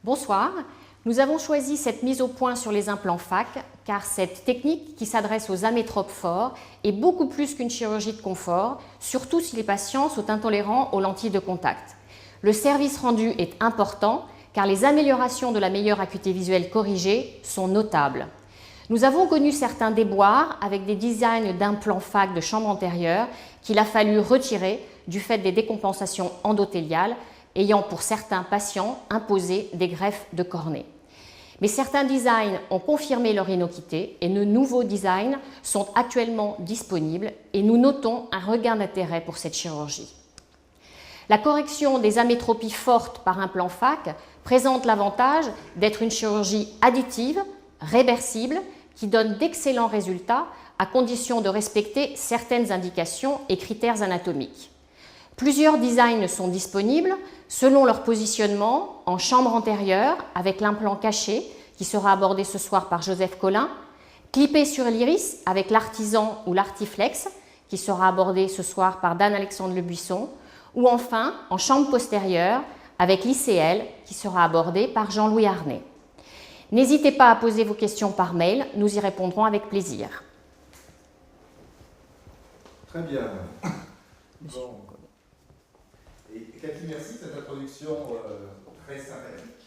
Bonsoir. Nous avons choisi cette mise au point sur les implants FAC car cette technique qui s'adresse aux amétropes forts est beaucoup plus qu'une chirurgie de confort, surtout si les patients sont intolérants aux lentilles de contact. Le service rendu est important car les améliorations de la meilleure acuité visuelle corrigée sont notables. Nous avons connu certains déboires avec des designs d'implants FAC de chambre antérieure qu'il a fallu retirer du fait des décompensations endothéliales ayant pour certains patients imposé des greffes de cornée. Mais certains designs ont confirmé leur innocuité et de nouveaux designs sont actuellement disponibles et nous notons un regain d'intérêt pour cette chirurgie. La correction des amétropies fortes par implant FAC présente l'avantage d'être une chirurgie additive, réversible, qui donne d'excellents résultats à condition de respecter certaines indications et critères anatomiques. Plusieurs designs sont disponibles selon leur positionnement en chambre antérieure avec l'implant caché qui sera abordé ce soir par Joseph Collin, clippé sur l'iris avec l'artisan ou l'artiflex qui sera abordé ce soir par Dan-Alexandre Lebuisson, ou enfin en chambre postérieure avec l'ICL qui sera abordé par Jean-Louis Arnay. N'hésitez pas à poser vos questions par mail, nous y répondrons avec plaisir. Très bien. Bon. Et Cathy, merci de cette introduction très sympathique.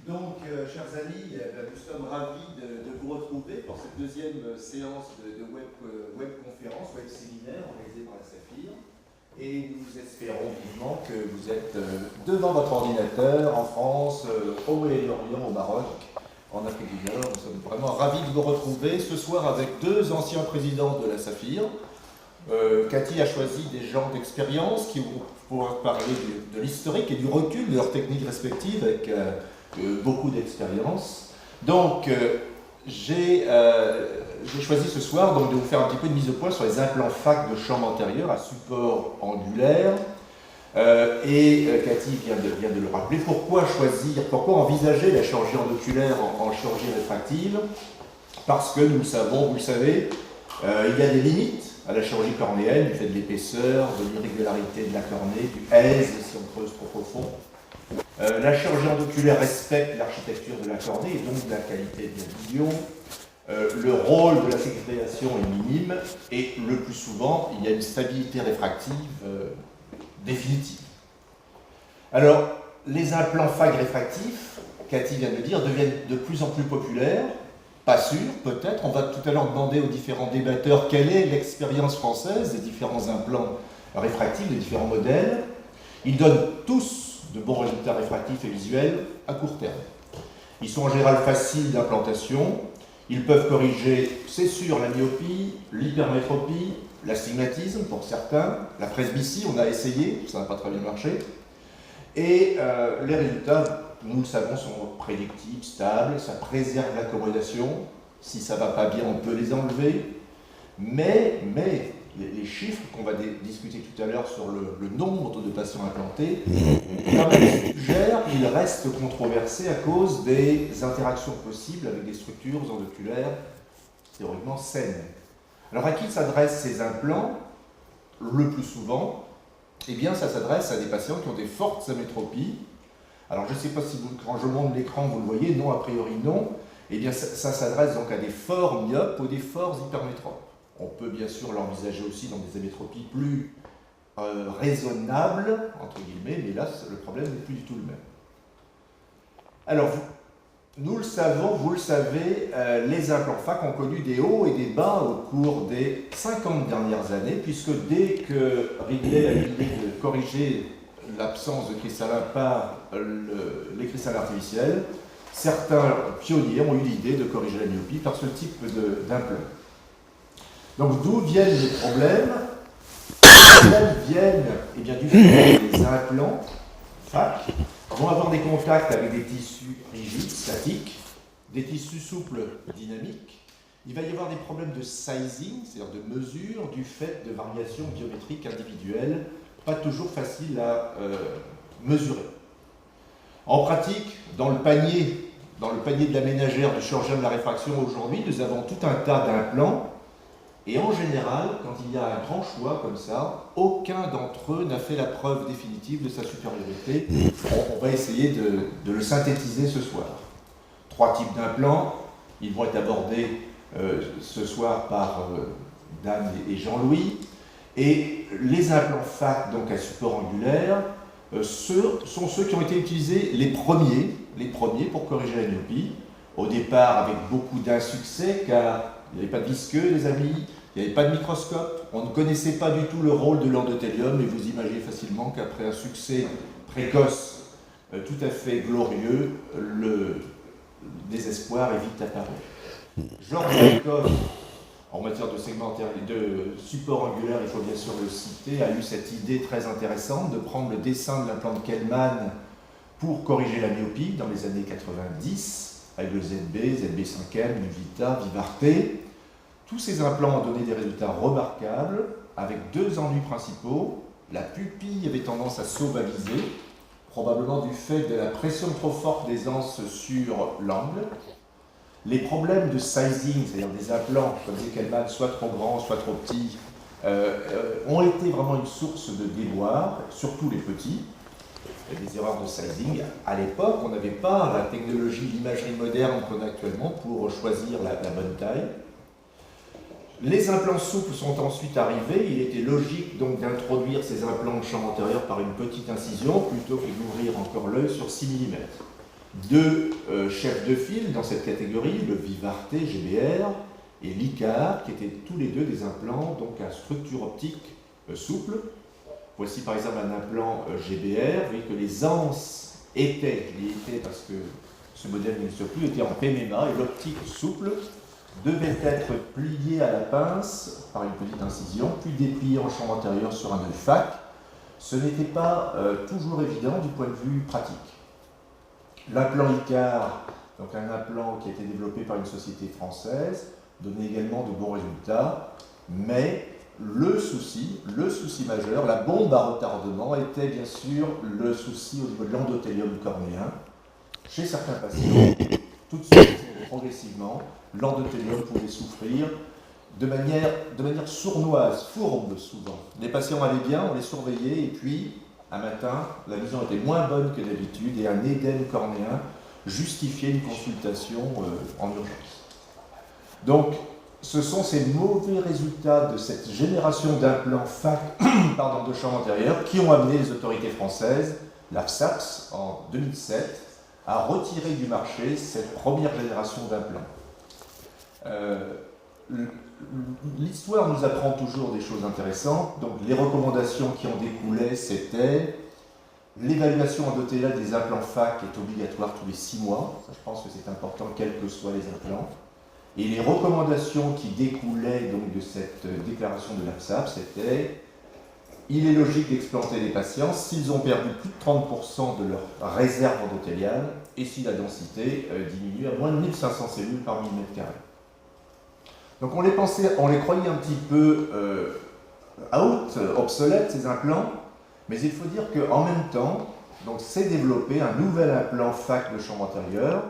Donc, chers amis, nous sommes ravis de vous retrouver pour cette deuxième séance de webconférence, web séminaire organisée par la Saphir. Et nous espérons vivement que vous êtes devant votre ordinateur en France, au Moyen-Orient, au Maroc, en Afrique du Nord. Nous sommes vraiment ravis de vous retrouver ce soir avec deux anciens présidents de la Saphir. Cathy a choisi des gens d'expérience qui vont pouvoir parler de l'historique et du recul de leurs techniques respectives avec beaucoup d'expérience. Donc, j'ai choisi ce soir donc, de vous faire un petit peu de mise au point sur les implants FAC de chambre antérieure à support angulaire. Cathy vient de le rappeler. Pourquoi envisager la chirurgie endoculaire en chirurgie réfractive? Parce que nous le savons, vous le savez, il y a des limites à la chirurgie cornéenne, du fait de l'épaisseur, de l'irrégularité de la cornée, du haze si on creuse trop profond. La chirurgie endoculaire respecte l'architecture de la cornée et donc de la qualité de la vision. Le rôle de la ségrégation est minime et le plus souvent, il y a une stabilité réfractive définitive. Alors, les implants FAC réfractifs, Cathy vient de le dire, deviennent de plus en plus populaires. Pas sûr, peut-être. On va tout à l'heure demander aux différents débatteurs quelle est l'expérience française des différents implants réfractifs, des différents modèles. Ils donnent tous de bons résultats réfractifs et visuels à court terme. Ils sont en général faciles d'implantation. Ils peuvent corriger, c'est sûr, la myopie, l'hypermétropie, l'astigmatisme pour certains, la presbytie, on a essayé, ça n'a pas très bien marché. Et les résultats, nous le savons, sont prédictibles, stables, ça préserve l'accommodation. Si ça ne va pas bien, on peut les enlever. Mais les chiffres qu'on va discuter tout à l'heure sur le nombre de patients implantés suggèrent qu'il reste controversé à cause des interactions possibles avec des structures endoculaires théoriquement saines. Alors à qui s'adressent ces implants? Le plus souvent, eh bien ça s'adresse à des patients qui ont des fortes amétropies. Alors je ne sais pas si quand je monte l'écran vous le voyez, non, a priori non. Eh bien ça s'adresse donc à des forts myopes ou des forts hypermétropes. On peut bien sûr l'envisager aussi dans des amétropies plus raisonnables, entre guillemets, mais là le problème n'est plus du tout le même. Alors nous le savons, vous le savez, les implants FAC ont connu des hauts et des bas au cours des 50 dernières années, puisque dès que Ridley a eu l'idée de corriger l'absence de cristallin par les cristallins artificiels, certains pionniers ont eu l'idée de corriger la myopie par ce type d'implant. Donc d'où viennent les problèmes? Les problèmes viennent du fait que les implants FAC vont avoir des contacts avec des tissus rigides, statiques, des tissus souples, dynamiques. Il va y avoir des problèmes de sizing, c'est-à-dire de mesure, du fait de variations biométriques individuelles, pas toujours faciles à mesurer. En pratique, dans le panier de la ménagère du chirurgien de la réfraction aujourd'hui, nous avons tout un tas d'implants Et en général, quand il y a un grand choix comme ça, aucun d'entre eux n'a fait la preuve définitive de sa supériorité. On va essayer de le synthétiser ce soir. 3 types d'implants, ils vont être abordés ce soir par Dan et Jean-Louis. Et les implants FAC, donc à support angulaire, sont ceux qui ont été utilisés les premiers pour corriger la myopie. Au départ, avec beaucoup d'insuccès, car il n'y avait pas de visqueux, les amis, il n'y avait pas de microscope, on ne connaissait pas du tout le rôle de l'endothélium, et vous imaginez facilement qu'après un succès précoce tout à fait glorieux, le désespoir est vite apparu. Georges Lakoff, en matière de segmentaire, de support angulaire, il faut bien sûr le citer, a eu cette idée très intéressante de prendre le dessin de l'implant de Kellman pour corriger la myopie dans les années 90, avec le ZB, ZB5M, Nuvita, Vivarte. Tous ces implants ont donné des résultats remarquables, avec 2 ennuis principaux. La pupille avait tendance à s'ovaliser, probablement du fait de la pression trop forte des anses sur l'angle. Les problèmes de sizing, c'est-à-dire des implants, comme disait Kellman, soit trop grands, soit trop petits, ont été vraiment une source de déboire, surtout les petits. Il y a des erreurs de sizing. À l'époque, on n'avait pas la technologie, l'imagerie moderne qu'on a actuellement pour choisir la bonne taille. Les implants souples sont ensuite arrivés. Il était logique donc d'introduire ces implants de champ antérieur par une petite incision plutôt que d'ouvrir encore l'œil sur 6 mm. 2 chefs de file dans cette catégorie, le Vivarte GBR et l'Icar, qui étaient tous les deux des implants donc à structure optique souple. Voici par exemple un implant GBR. Vous voyez que les anses étaient, je dis étaient parce que ce modèle n'existe plus, étaient en PMMA et l'optique souple devait être pliée à la pince par une petite incision, puis dépliée en champ antérieur sur un œil FAC. Ce n'était pas toujours évident du point de vue pratique. L'implant Icar, donc un implant qui a été développé par une société française, donnait également de bons résultats, mais le souci majeur, la bombe à retardement, était bien sûr le souci au niveau de l'endothélium cornéen. Chez certains patients, tout de suite, progressivement, l'endothélium pouvait souffrir de manière sournoise, fourbe souvent. Les patients allaient bien, on les surveillait, et puis, un matin, la vision était moins bonne que d'habitude, et un édème cornéen justifiait une consultation en urgence. Donc, ce sont ces mauvais résultats de cette génération d'implants FAC de champ antérieur qui ont amené les autorités françaises, la FSAPS, en 2007, à retirer du marché cette première génération d'implants. L'histoire nous apprend toujours des choses intéressantes. Donc, les recommandations qui en découlaient, c'était l'évaluation endothéliale des implants FAC est obligatoire tous les 6 mois. Ça, je pense que c'est important, quels que soient les implants. Et les recommandations qui découlaient donc de cette déclaration de l'AFSAP, c'était il est logique d'explanter les patients s'ils ont perdu plus de 30% de leur réserve endothéliale et si la densité diminue à moins de 1500 cellules par millimètre carré. Donc on les croyait un petit peu obsolètes ces implants, mais il faut dire qu'en même temps, donc s'est développé un nouvel implant FAC de champ antérieur,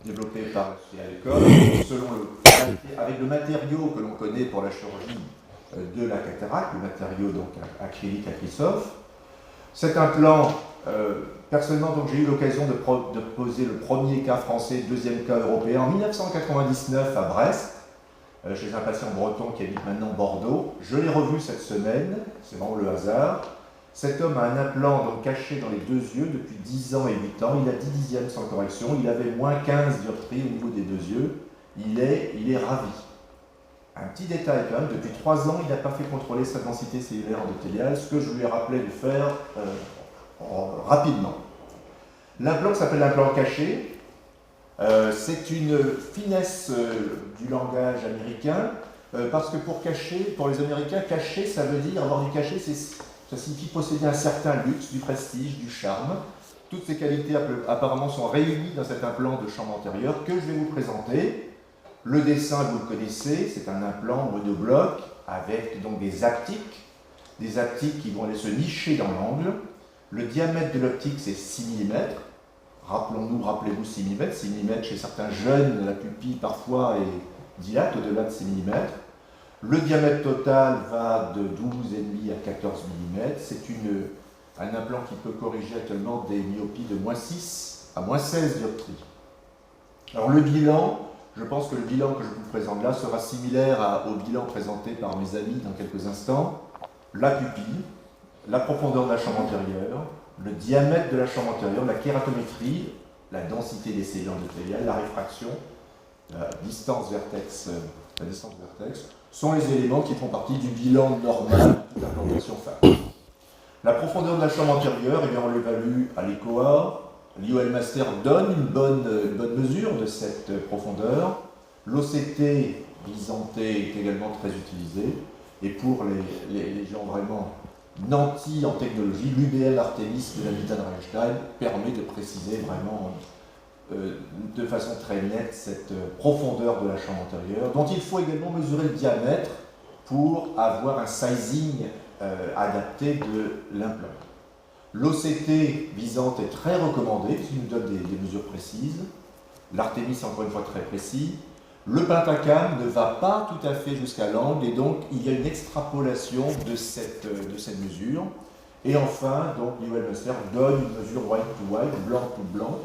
développé par Alcor, avec le matériau que l'on connaît pour la chirurgie de la cataracte, le matériau donc acrylique Acrysof. Cet implant, personnellement, donc j'ai eu l'occasion de poser le premier cas français, le deuxième cas européen en 1999 à Brest, chez un patient breton qui habite maintenant Bordeaux. Je l'ai revu cette semaine, c'est vraiment le hasard. Cet homme a un implant donc caché dans les 2 yeux depuis 10 ans et 8 ans. Il a 10 dixièmes sans correction. Il avait moins 15 dioptries au niveau des 2 yeux. Il est ravi. Un petit détail quand même, depuis 3 ans, il n'a pas fait contrôler sa densité cellulaire endothéliale, ce que je lui ai rappelé de faire rapidement. L'implant s'appelle l'implant caché. C'est une finesse du langage américain, parce que pour les Américains, caché, ça veut dire avoir du cachet, ça signifie posséder un certain luxe, du prestige, du charme. Toutes ces qualités apparemment sont réunies dans cet implant de champ antérieur que je vais vous présenter. Le dessin, vous le connaissez, c'est un implant monobloc avec donc des aptiques qui vont aller se nicher dans l'angle. Le diamètre de l'optique, c'est 6 mm. Rappelez-vous 6 mm. 6 mm, chez certains jeunes, la pupille parfois est dilate au-delà de 6 mm. Le diamètre total va de 12,5 à 14 mm. C'est un implant qui peut corriger actuellement des myopies de -6 à -16 dioptries. Alors le bilan, je pense que le bilan que je vous présente là sera similaire au bilan présenté par mes amis dans quelques instants. La pupille, la profondeur de la chambre antérieure, le diamètre de la chambre antérieure, la kératométrie, la densité des cellules endothéliales, la réfraction, la distance vertex, sont les éléments qui font partie du bilan normal de l'implantation FAC. La profondeur de la chambre antérieure, eh bien, on l'évalue à l'ECOA. L'IOL Master donne une bonne mesure de cette profondeur. L'OCT bisenté est également très utilisé. Et pour les gens vraiment nantis en technologie, l'UBL Artemis de la Wittgenstein permet de préciser vraiment de façon très nette cette profondeur de la chambre antérieure, dont il faut également mesurer le diamètre pour avoir un sizing adapté de l'implant. L'OCT visante est très recommandé, puisqu'il nous donne des mesures précises. L'Artemis, encore une fois, très précis. Le Pentacam ne va pas tout à fait jusqu'à l'angle, et donc il y a une extrapolation de cette mesure. Et enfin, donc l'IOL Master donne une mesure white to white, blanc to blanc,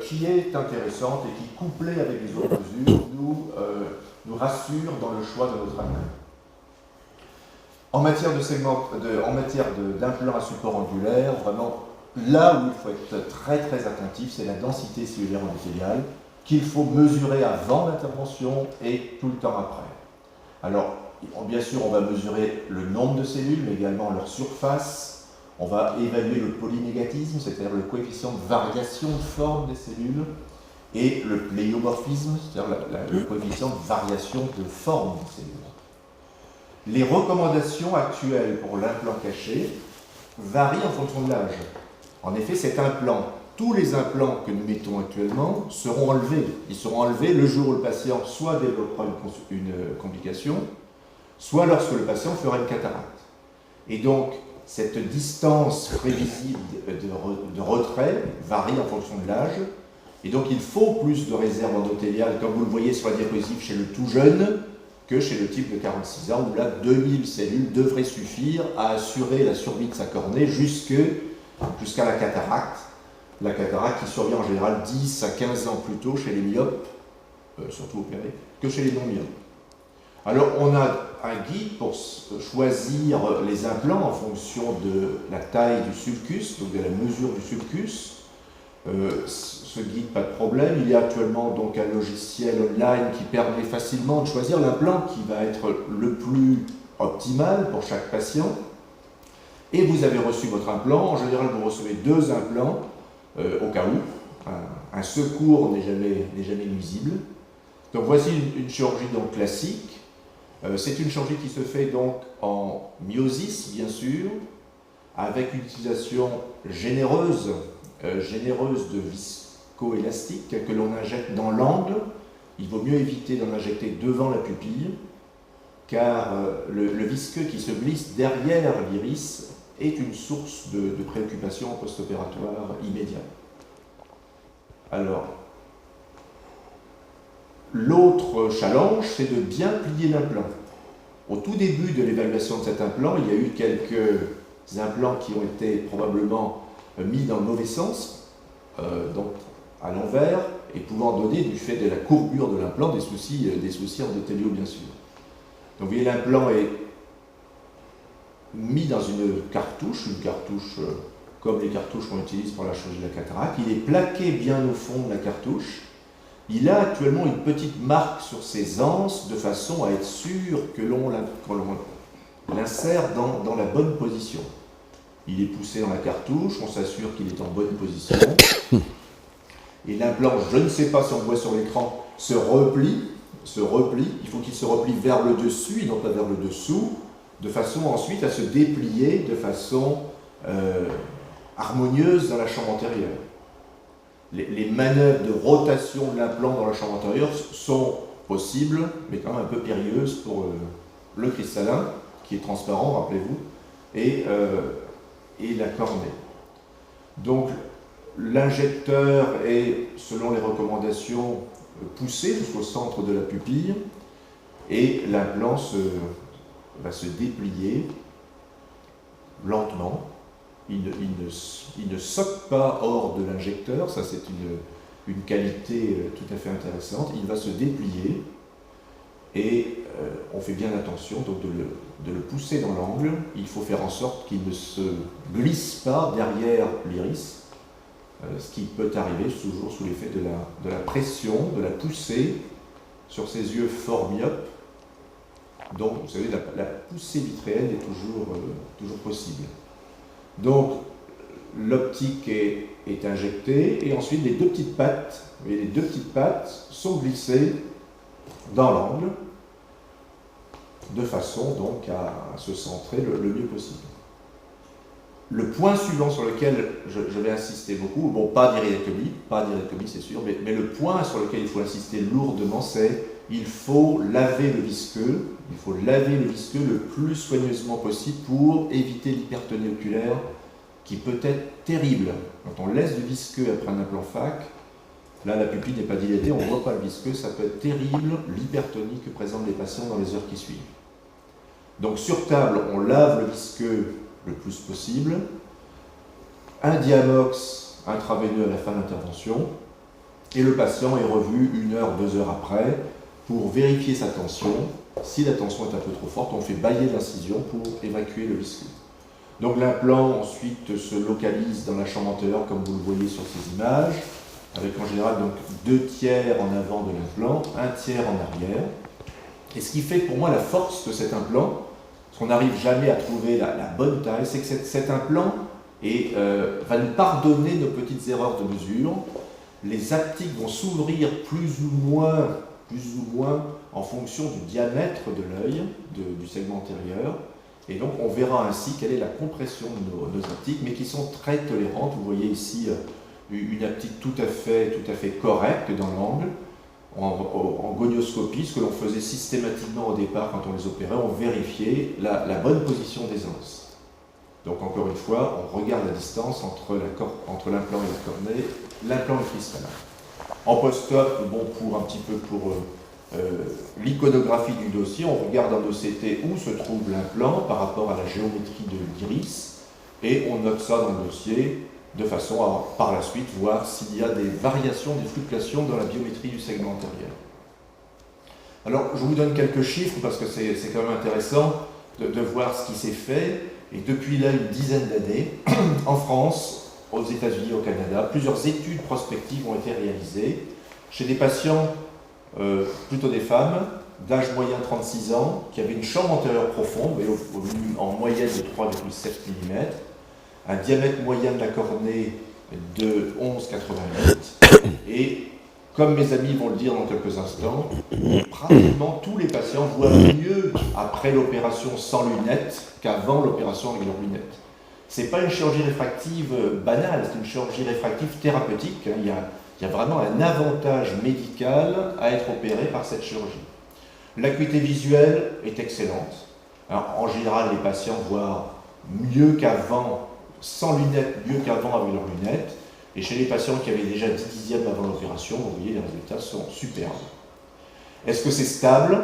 qui est intéressante et qui, couplée avec les autres mesures, nous rassure dans le choix de notre implant. En matière d'implant à support angulaire, vraiment, là où il faut être très très attentif, c'est la densité cellulaire endothéliale, qu'il faut mesurer avant l'intervention et tout le temps après. Alors, bien sûr, on va mesurer le nombre de cellules, mais également leur surface. On va évaluer le polynégatisme, c'est-à-dire le coefficient de variation de forme des cellules, et le pléiomorphisme, c'est-à-dire le coefficient de variation de forme des cellules. Les recommandations actuelles pour l'implant caché varient en fonction de l'âge. En effet, cet implant, tous les implants que nous mettons actuellement seront enlevés. Ils seront enlevés le jour où le patient soit développera une complication, soit lorsque le patient fera une cataracte. Et donc, cette distance prévisible de retrait varie en fonction de l'âge. Et donc, il faut plus de réserve endothéliale, comme vous le voyez sur la diapositive, chez le tout jeune, que chez le type de 46 ans, où là, 2000 cellules devraient suffire à assurer la survie de sa cornée jusqu'à la cataracte. La cataracte qui survient en général 10 à 15 ans plus tôt chez les myopes, surtout opérés, que chez les non-myopes. Alors, on a un guide pour choisir les implants en fonction de la taille du sulcus, donc de la mesure du sulcus. Ce guide, pas de problème. Il y a actuellement donc un logiciel online qui permet facilement de choisir l'implant qui va être le plus optimal pour chaque patient. Et vous avez reçu votre implant. En général, vous recevez 2 implants au cas où. Un secours n'est jamais nuisible. Donc voici une chirurgie donc classique. C'est une chirurgie qui se fait donc en myosis, bien sûr, avec une utilisation généreuse de viscoélastique que l'on injecte dans l'angle. Il vaut mieux éviter d'en injecter devant la pupille, car le visqueux qui se glisse derrière l'iris est une source de préoccupation post-opératoire immédiate. Alors, l'autre challenge, c'est de bien plier l'implant. Au tout début de l'évaluation de cet implant, il y a eu quelques implants qui ont été probablement mis dans le mauvais sens, donc à l'envers, et pouvant donner, du fait de la courbure de l'implant, des soucis endothéliaux, bien sûr. Donc vous voyez, l'implant est mis dans une cartouche comme les cartouches qu'on utilise pour la chirurgie de la cataracte. Il est plaqué bien au fond de la cartouche. Il a actuellement une petite marque sur ses anses, de façon à être sûr que l'on l'insère dans la bonne position. Il est poussé dans la cartouche, on s'assure qu'il est en bonne position. Et l'implant, je ne sais pas si on le voit sur l'écran, se replie. Il faut qu'il se replie vers le dessus et non pas vers le dessous, de façon ensuite à se déplier de façon harmonieuse dans la chambre antérieure. Les manœuvres de rotation de l'implant dans la chambre antérieure sont possibles, mais quand même un peu périlleuses pour le cristallin, qui est transparent, rappelez-vous, et la cornée. Donc, l'injecteur est, selon les recommandations, poussé jusqu'au centre de la pupille. et l'implant va se déplier lentement. Il ne saute pas hors de l'injecteur, ça c'est une qualité tout à fait intéressante. Il va se déplier et on fait bien attention donc de le pousser dans l'angle. Il faut faire en sorte qu'il ne se glisse pas derrière l'iris, ce qui peut arriver toujours sous l'effet de la pression, de la poussée sur ces yeux fort myopes. Donc, vous savez, la poussée vitréenne est toujours possible. Donc, l'optique est injectée, et ensuite les deux petites pattes, vous voyez, les deux petites pattes sont glissées dans l'angle, de façon donc à se centrer le mieux possible. Le point suivant sur lequel je vais insister beaucoup, bon, pas d'iridectomie c'est sûr, mais le point sur lequel il faut insister lourdement, c'est il faut laver le visqueux, le plus soigneusement possible pour éviter l'hypertonie oculaire qui peut être terrible. Quand on laisse du visqueux après un implant FAC, là la pupille n'est pas dilatée, on ne voit pas le visqueux, ça peut être terrible l'hypertonie que présentent les patients dans les heures qui suivent. Donc sur table, on lave le visqueux le plus possible, un Diamox intraveineux à la fin de l'intervention, et le patient est revu 1 heure, 2 heures après pour vérifier sa tension. Si la tension est un peu trop forte, on fait bâiller l'incision pour évacuer le visqueux. Donc l'implant ensuite se localise dans la chambre antérieure comme vous le voyez sur ces images, avec en général donc 2 tiers en avant de l'implant, 1 tiers en arrière. Et ce qui fait pour moi la force de cet implant, parce qu'on n'arrive jamais à trouver la bonne taille, c'est que cet implant va nous pardonner nos petites erreurs de mesure. Les aptiques vont s'ouvrir plus ou moins en fonction du diamètre de l'œil, du segment antérieur. Et donc on verra ainsi quelle est la compression de nos aptiques, mais qui sont très tolérantes. Vous voyez ici une aptique tout à fait correcte dans l'angle. En gonioscopie, ce que l'on faisait systématiquement au départ quand on les opérait, on vérifiait la bonne position des anses. Donc encore une fois, on regarde la distance entre l'implant et la cornée, l'implant est cristallin. En post-op, bon, pour l'iconographie du dossier, on regarde en OCT où se trouve l'implant par rapport à la géométrie de l'iris, et on note ça dans le dossier, de façon à, par la suite, voir s'il y a des variations, des fluctuations dans la biométrie du segment antérieur. Alors, je vous donne quelques chiffres, parce que c'est quand même intéressant de voir ce qui s'est fait. Et depuis là, une dizaine d'années, en France, aux États-Unis, au Canada, plusieurs études prospectives ont été réalisées chez des patients, plutôt des femmes, d'âge moyen 36 ans, qui avaient une chambre antérieure profonde, en moyenne de 3,7 mm, un diamètre moyen de la cornée de 11,88, et comme mes amis vont le dire dans quelques instants, pratiquement tous les patients voient mieux après l'opération sans lunettes qu'avant l'opération avec leurs lunettes. Ce n'est pas une chirurgie réfractive banale, c'est une chirurgie réfractive thérapeutique. Il y a vraiment un avantage médical à être opéré par cette chirurgie. L'acuité visuelle est excellente. Alors, en général, les patients voient mieux qu'avant sans lunettes, mieux qu'avant avec leurs lunettes. Et chez les patients qui avaient déjà 10 dixièmes avant l'opération, vous voyez, les résultats sont superbes. Est-ce que c'est stable?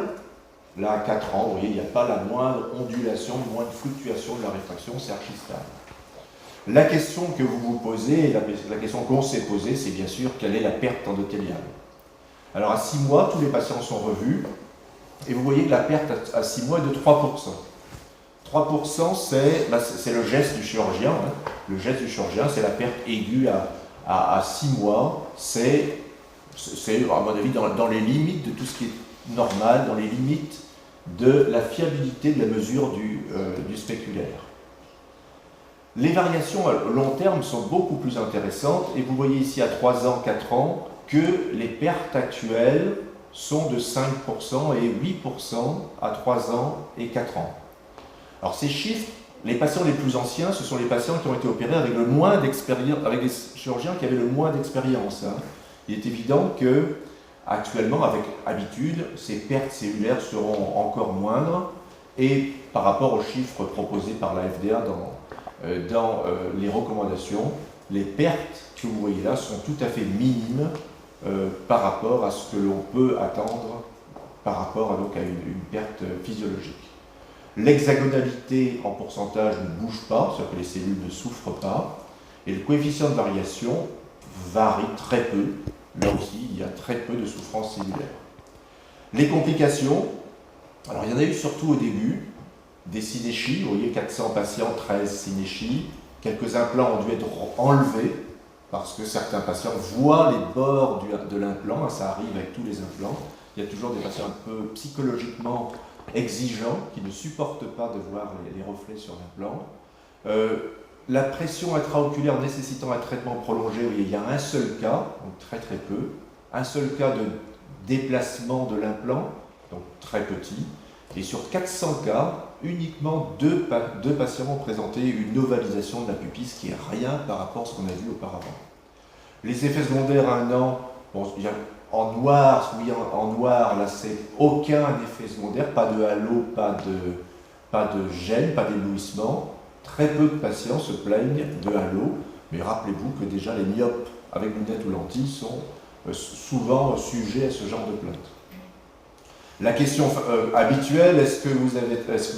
Là, à 4 ans, vous voyez, il n'y a pas la moindre ondulation, la moindre fluctuation de la réfraction, c'est archi stable. La question que vous vous posez, et la question qu'on s'est posée, c'est bien sûr quelle est la perte endothéliale. Alors à 6 mois, tous les patients sont revus, et vous voyez que la perte à 6 mois est de 3%. 3%, c'est le geste du chirurgien. Hein. Le geste du chirurgien, c'est la perte aiguë à 6 mois. C'est, à mon avis, dans les limites de tout ce qui est normal, dans les limites de la fiabilité de la mesure du spéculaire. Les variations à long terme sont beaucoup plus intéressantes, et vous voyez ici à 3 ans, 4 ans, que les pertes actuelles sont de 5% et 8% à 3 ans et 4 ans. Alors ces chiffres, les patients les plus anciens, ce sont les patients qui ont été opérés avec le moins d'expérience, avec des chirurgiens qui avaient le moins d'expérience. Hein. Il est évident que, actuellement, avec habitude, ces pertes cellulaires seront encore moindres, et par rapport aux chiffres proposés par la FDA dans les recommandations, les pertes que vous voyez là sont tout à fait minimes par rapport à ce que l'on peut attendre par rapport donc, à une perte physiologique. L'hexagonalité en pourcentage ne bouge pas, c'est-à-dire que les cellules ne souffrent pas, et le coefficient de variation varie très peu. Là aussi, il y a très peu de souffrance cellulaire. Les complications, alors il y en a eu surtout au début, des synéchies, vous voyez 400 patients, 13 synéchies, quelques implants ont dû être enlevés, parce que certains patients voient les bords de l'implant, ça arrive avec tous les implants. Il y a toujours des patients un peu psychologiquement exigeants qui ne supportent pas de voir les reflets sur l'implant. La pression intraoculaire nécessitant un traitement prolongé, il y a un seul cas, donc très très peu, un seul cas de déplacement de l'implant, donc très petit, et sur 400 cas, uniquement deux patients ont présenté une ovalisation de la pupille, ce qui est rien par rapport à ce qu'on a vu auparavant. Les effets secondaires à 1 an, bon, en noir, oui, en noir, là c'est aucun effet secondaire, pas de halo, pas de gêne, pas d'éblouissement. Très peu de patients se plaignent de halo, mais rappelez-vous que déjà les myopes avec lunettes ou lentilles sont souvent sujets à ce genre de plainte. La question habituelle, est-ce que vous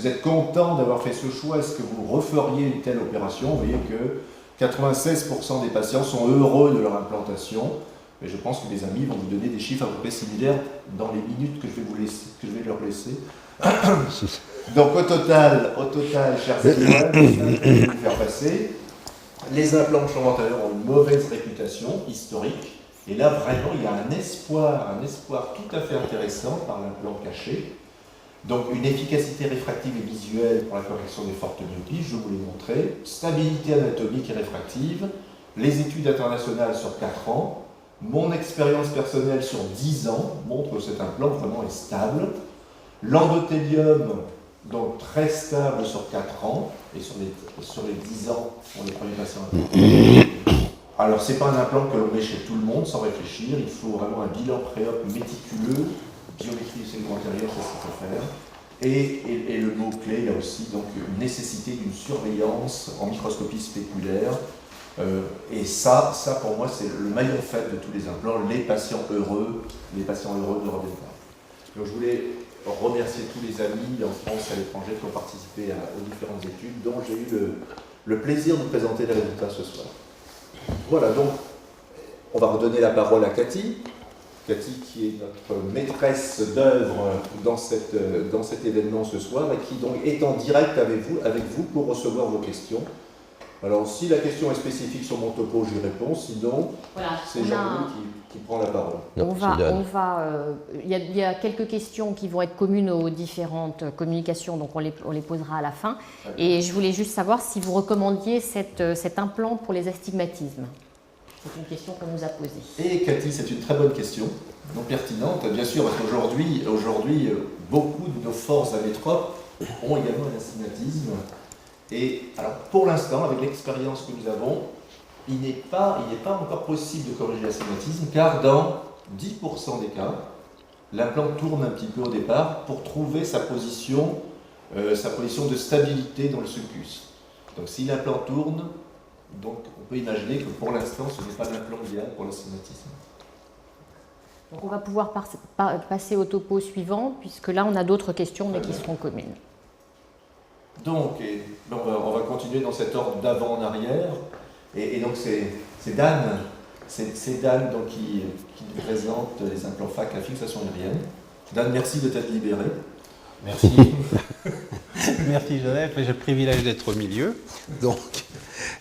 êtes content d'avoir fait ce choix? Est-ce que vous referiez une telle opération? Vous voyez que 96% des patients sont heureux de leur implantation, mais je pense que mes amis vont vous donner des chiffres à peu près similaires dans les minutes que je vais leur laisser. Donc au total, chers amis, je vais vous faire passer. Les implants de champ antérieur ont une mauvaise réputation historique. Et là, vraiment, il y a un espoir tout à fait intéressant par l'implant caché. Donc, une efficacité réfractive et visuelle pour la correction des fortes myopies, je vous l'ai montré. Stabilité anatomique et réfractive. Les études internationales sur 4 ans. Mon expérience personnelle sur 10 ans montre que cet implant vraiment est stable. L'endothélium, donc très stable sur 4 ans. Et sur les 10 ans, pour les premiers patients. Alors, ce n'est pas un implant que l'on met chez tout le monde sans réfléchir. Il faut vraiment un bilan pré-op méticuleux, biométrie du segment antérieur, c'est ce qu'il faut faire. Et le mot-clé, il y a aussi donc, une nécessité d'une surveillance en microscopie spéculaire. Et ça, pour moi, c'est le maillon faible de tous les implants, les patients heureux ne reviennent pas. Donc, je voulais remercier tous les amis en France et à l'étranger qui ont participé aux différentes études, dont j'ai eu le plaisir de présenter les résultats ce soir. Voilà, donc, on va redonner la parole à Cathy. Cathy qui est notre maîtresse d'œuvre dans cet événement ce soir et qui donc est en direct avec vous pour recevoir vos questions. Alors, si la question est spécifique sur mon topo, j'y réponds. Sinon, voilà, c'est Jean-Louis qui prend la parole. Il y a quelques questions qui vont être communes aux différentes communications, donc on les posera à la fin. Et je voulais juste savoir si vous recommandiez cet implant pour les astigmatismes. C'est une question qu'on nous a posée. Et Cathy, c'est une très bonne question, non pertinente, bien sûr, parce qu'aujourd'hui, beaucoup de nos forces amétropes ont également un astigmatisme. Et alors, pour l'instant, avec l'expérience que nous avons, il n'est pas encore possible de corriger l'astigmatisme, car dans 10% des cas, l'implant tourne un petit peu au départ pour trouver sa position de stabilité dans le sulcus. Donc, si l'implant tourne, donc on peut imaginer que pour l'instant, ce n'est pas l'implant idéal pour l'astigmatisme. Donc, on va pouvoir passer au topo suivant, puisque là, on a d'autres questions, mais qui seront communes. Donc, on va continuer dans cet ordre d'avant en arrière. Et donc, c'est Dan, donc, qui nous présente les implants FAC à fixation aérienne. Dan, merci de t'être libéré. Merci. Merci Joseph, j'ai le privilège d'être au milieu. Donc,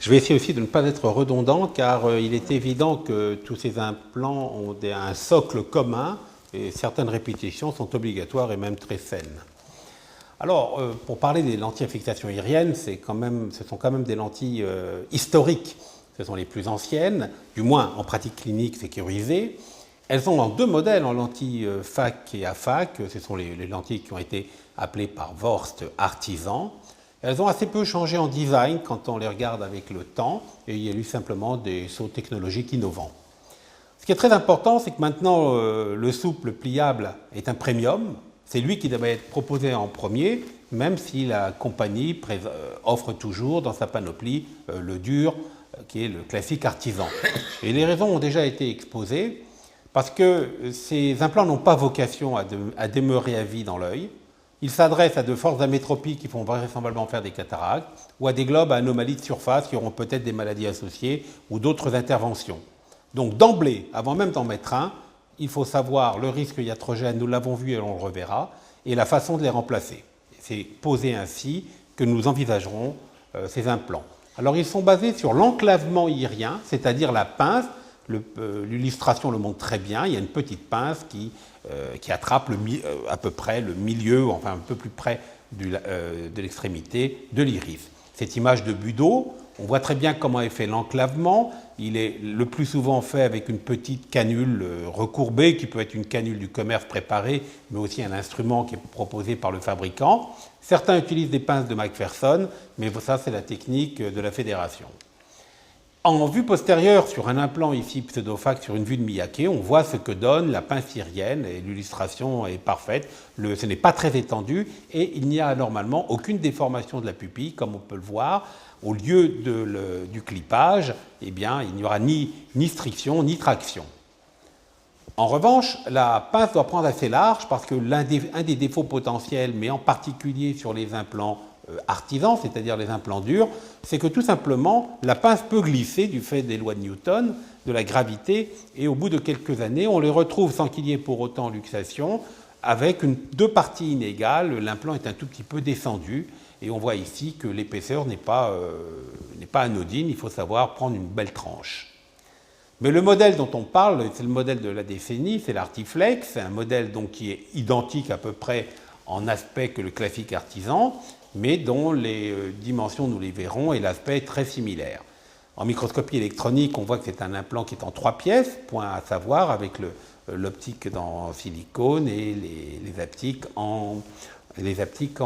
je vais essayer aussi de ne pas être redondant, car il est évident que tous ces implants ont un socle commun et certaines répétitions sont obligatoires et même très saines. Alors, pour parler des lentilles à fixation aérienne, ce sont quand même des lentilles historiques. Ce sont les plus anciennes, du moins en pratique clinique sécurisée. Elles sont en 2 modèles, en lentilles FAC et AFAC. Ce sont les lentilles qui ont été appelées par Vorst artisan. Elles ont assez peu changé en design quand on les regarde avec le temps, et il y a eu simplement des sauts technologiques innovants. Ce qui est très important, c'est que maintenant, le souple pliable est un premium. C'est lui qui devait être proposé en premier, même si la compagnie offre toujours dans sa panoplie le dur, qui est le classique artisan. Et les raisons ont déjà été exposées. parce que ces implants n'ont pas vocation à demeurer à vie dans l'œil. Ils s'adressent à de fortes amétropies qui vont vraisemblablement faire des cataractes, ou à des globes à anomalies de surface qui auront peut-être des maladies associées ou d'autres interventions. Donc d'emblée, avant même d'en mettre un, il faut savoir le risque iatrogène, nous l'avons vu et on le reverra, et la façon de les remplacer. C'est posé ainsi que nous envisagerons ces implants. Alors ils sont basés sur l'enclavement irien, c'est-à-dire la pince. L'illustration le montre très bien. Il y a une petite pince qui attrape à peu près le milieu, enfin un peu plus près de l'extrémité de l'iris. Cette image de Budo, on voit très bien comment est fait l'enclavement. Il est le plus souvent fait avec une petite canule recourbée, qui peut être une canule du commerce préparée, mais aussi un instrument qui est proposé par le fabricant. Certains utilisent des pinces de McPherson, mais ça c'est la technique de la fédération. En vue postérieure, sur un implant ici pseudofac, sur une vue de Miyake, on voit ce que donne la pince irienne, et l'illustration est parfaite. Ce n'est pas très étendu, et il n'y a normalement aucune déformation de la pupille, comme on peut le voir. Au lieu du clippage, eh bien, il n'y aura ni striction, ni traction. En revanche, la pince doit prendre assez large, parce que un des défauts potentiels, mais en particulier sur les implants artisans, c'est-à-dire les implants durs, c'est que tout simplement la pince peut glisser du fait des lois de Newton, de la gravité, et au bout de quelques années, on les retrouve sans qu'il y ait pour autant luxation, avec deux parties inégales. L'implant est un tout petit peu descendu, et on voit ici que l'épaisseur n'est pas anodine, il faut savoir prendre une belle tranche. Mais le modèle dont on parle, c'est le modèle de la décennie, c'est l'Artiflex, c'est un modèle donc qui est identique à peu près en aspect que le classique artisan, mais dont les dimensions, nous les verrons, et l'aspect est très similaire. En microscopie électronique, on voit que c'est un implant qui est en 3 pièces, point à savoir, avec l'optique en silicone et les aptiques en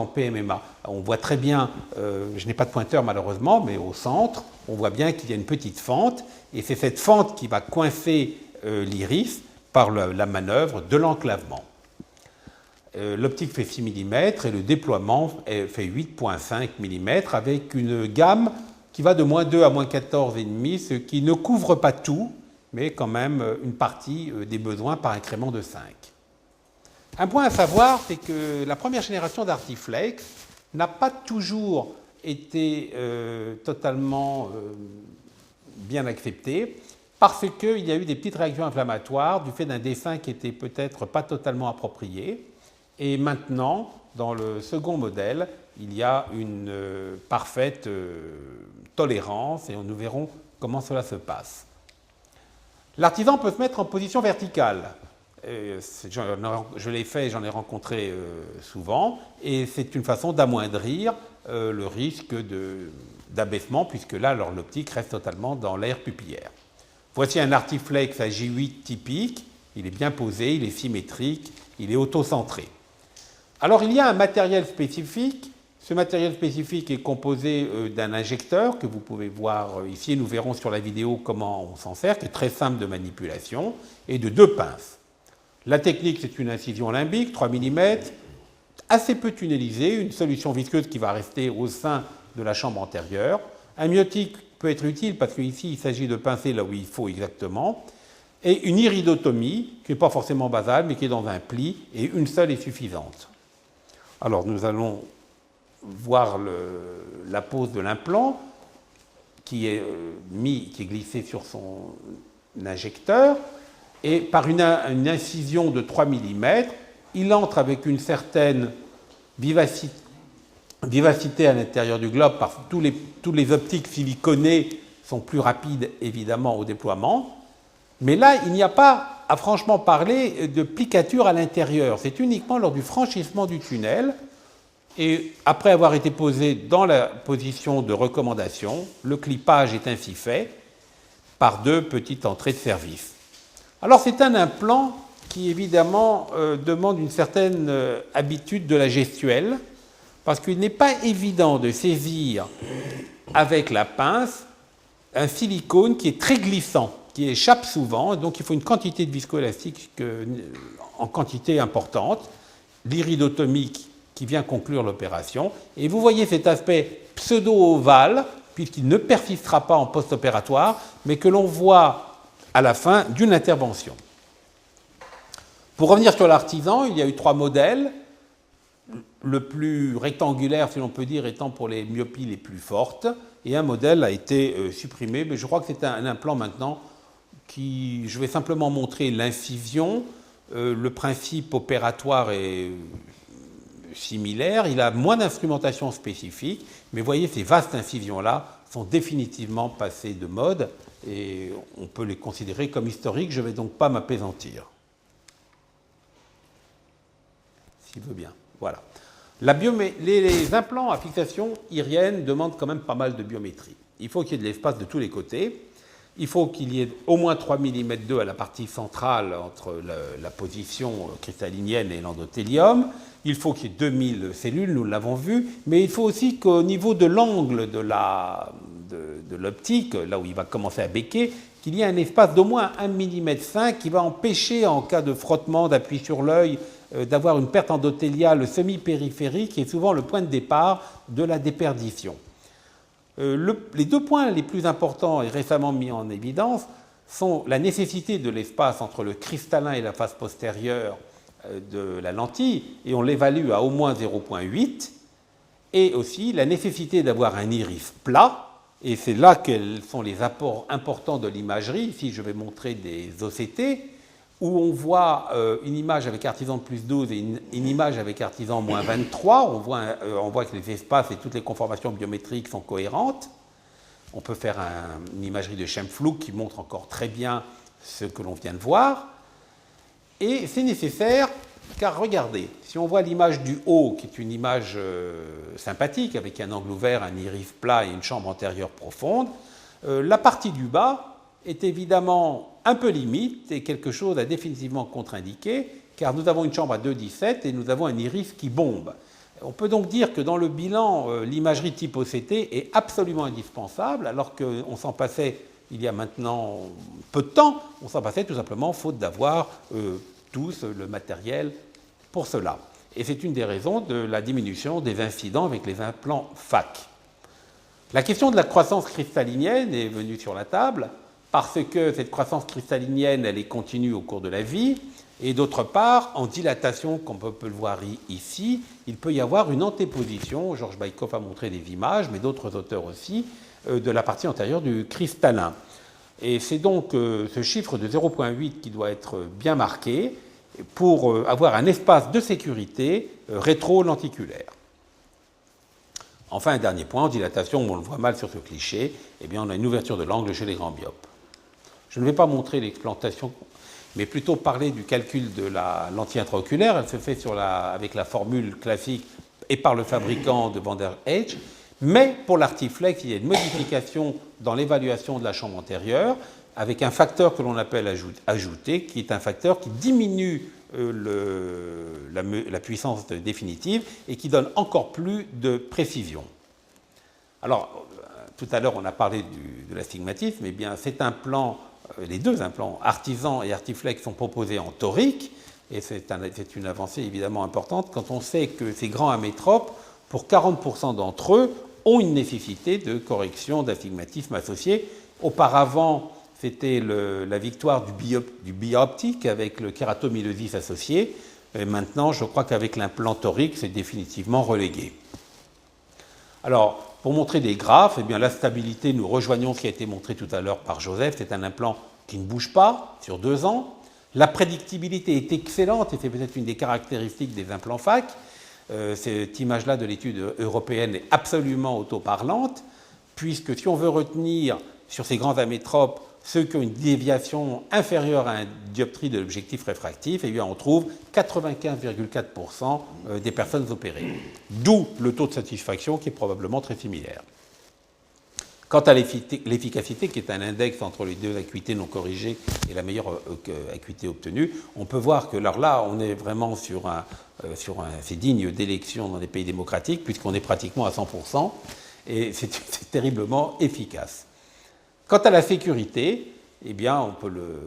PMMA. On voit très bien, je n'ai pas de pointeur malheureusement, mais au centre, on voit bien qu'il y a une petite fente, et c'est cette fente qui va coincer l'iris par la manœuvre de l'enclavement. L'optique fait 6 mm et le déploiement fait 8,5 mm avec une gamme qui va de -2 à -14,5, ce qui ne couvre pas tout, mais quand même une partie des besoins par incrément de 5. Un point à savoir, c'est que la première génération d'Artiflex n'a pas toujours été totalement bien acceptée, parce qu'il y a eu des petites réactions inflammatoires du fait d'un dessin qui n'était peut-être pas totalement approprié. Et maintenant, dans le second modèle, il y a une parfaite tolérance, et nous verrons comment cela se passe. L'artisan peut se mettre en position verticale. Je l'ai fait, j'en ai rencontré souvent, et c'est une façon d'amoindrir le risque d'abaissement, puisque là, l'optique reste totalement dans l'aire pupillaire. Voici un Artiflex à J8 typique. Il est bien posé, il est symétrique, il est auto-centré. Alors, il y a un matériel spécifique. Ce matériel spécifique est composé d'un injecteur que vous pouvez voir ici, et nous verrons sur la vidéo comment on s'en sert, qui est très simple de manipulation, et de 2 pinces. La technique, c'est une incision limbique, 3 mm, assez peu tunnelisée, une solution visqueuse qui va rester au sein de la chambre antérieure. Un myotique peut être utile parce qu'ici, il s'agit de pincer là où il faut exactement. Et une iridotomie, qui n'est pas forcément basale, mais qui est dans un pli, et une seule est suffisante. Alors, nous allons voir la pose de l'implant qui est glissé sur son injecteur, et par une incision de 3 mm, il entre avec une certaine vivacité à l'intérieur du globe, parce que tous les optiques siliconées sont plus rapides, évidemment, au déploiement. Mais là, il n'y a pas, à franchement parler, de plicature à l'intérieur. C'est uniquement lors du franchissement du tunnel. Et après avoir été posé dans la position de recommandation, le clippage est ainsi fait par 2 petites entrées de service. Alors, c'est un implant qui, évidemment, demande une certaine habitude de la gestuelle, parce qu'il n'est pas évident de saisir avec la pince un silicone qui est très glissant, qui échappe souvent, donc il faut une quantité de viscoélastique en quantité importante, l'iridotomie qui vient conclure l'opération. Et vous voyez cet aspect pseudo-ovale, puisqu'il ne persistera pas en post-opératoire, mais que l'on voit à la fin d'une intervention. Pour revenir sur l'artisan, il y a eu 3 modèles. Le plus rectangulaire, si l'on peut dire, étant pour les myopies les plus fortes. Et un modèle a été supprimé, mais je crois que c'est un implant maintenant qui... Je vais simplement montrer l'incision. Le principe opératoire est similaire. Il a moins d'instrumentation spécifique. Mais voyez, ces vastes incisions-là sont définitivement passées de mode. Et on peut les considérer comme historiques. Je ne vais donc pas m'appesantir. S'il veut bien. Voilà. Les implants à fixation irienne demandent quand même pas mal de biométrie. Il faut qu'il y ait de l'espace de tous les côtés. Il faut qu'il y ait au moins 3 mm d'eau à la partie centrale entre la position cristallinienne et l'endothélium. Il faut qu'il y ait 2000 cellules, nous l'avons vu. Mais il faut aussi qu'au niveau de l'angle de l'optique, là où il va commencer à béquer, qu'il y ait un espace d'au moins 1,5 mm qui va empêcher, en cas de frottement, d'appui sur l'œil, d'avoir une perte endothéliale semi-périphérique qui est souvent le point de départ de la déperdition. Les 2 points les plus importants et récemment mis en évidence sont la nécessité de l'espace entre le cristallin et la face postérieure de la lentille, et on l'évalue à au moins 0,8, et aussi la nécessité d'avoir un iris plat, et c'est là quels sont les apports importants de l'imagerie. Ici, je vais montrer des OCT, où on voit une image avec artisan de plus 12 et une image avec artisan moins 23. On voit que les espaces et toutes les conformations biométriques sont cohérentes. On peut faire une imagerie de Scheimpflug qui montre encore très bien ce que l'on vient de voir. Et c'est nécessaire, car regardez, si on voit l'image du haut, qui est une image sympathique, avec un angle ouvert, un iris plat et une chambre antérieure profonde, la partie du bas est évidemment un peu limite et quelque chose à définitivement contre-indiquer, car nous avons une chambre à 2,17 et nous avons un iris qui bombe. On peut donc dire que dans le bilan, l'imagerie type OCT est absolument indispensable, alors qu'on s'en passait il y a maintenant peu de temps, on s'en passait tout simplement faute d'avoir tous le matériel pour cela. Et c'est une des raisons de la diminution des incidents avec les implants FAC. La question de la croissance cristallinienne est venue sur la table, parce que cette croissance cristallinienne, elle est continue au cours de la vie, et d'autre part, en dilatation, comme on peut le voir ici, il peut y avoir une antéposition, Georges Baïkov a montré des images, mais d'autres auteurs aussi, de la partie antérieure du cristallin. Et c'est donc ce chiffre de 0,8 qui doit être bien marqué pour avoir un espace de sécurité rétro-lenticulaire. Enfin, un dernier point, en dilatation, on le voit mal sur ce cliché, eh bien, on a une ouverture de l'angle chez les grands myopes. Je ne vais pas montrer l'explantation, mais plutôt parler du calcul de la lentille intraoculaire. Elle se fait avec la formule classique et par le fabricant de Van der Heijden. Mais pour l'artiflex, il y a une modification dans l'évaluation de la chambre antérieure avec un facteur que l'on appelle ajouté, qui est un facteur qui diminue la puissance définitive et qui donne encore plus de précision. Alors, tout à l'heure, on a parlé de l'astigmatisme. Eh bien, cet implant, les 2 implants, artisan et artiflex, sont proposés en torique, et c'est une avancée évidemment importante quand on sait que ces grands amétropes, pour 40% d'entre eux, ont une nécessité de correction d'astigmatisme associé. Auparavant, c'était la victoire du bioptique avec le kératomylosis associé. Et maintenant, je crois qu'avec l'implant torique, c'est définitivement relégué. Alors, pour montrer des graphes, eh bien, la stabilité, nous rejoignons ce qui a été montré tout à l'heure par Joseph. C'est un implant qui ne bouge pas sur 2 ans. La prédictibilité est excellente et c'est peut-être une des caractéristiques des implants FAC. Cette image-là de l'étude européenne est absolument autoparlante, puisque si on veut retenir sur ces grands amétropes ceux qui ont une déviation inférieure à un dioptrie de l'objectif réfractif, eh bien on trouve 95,4% des personnes opérées. D'où le taux de satisfaction qui est probablement très similaire. Quant à l'efficacité, qui est un index entre les 2 acuités non corrigées et la meilleure acuité obtenue, on peut voir que là, on est vraiment c'est digne d'élection dans les pays démocratiques, puisqu'on est pratiquement à 100%, et c'est terriblement efficace. Quant à la sécurité, eh bien,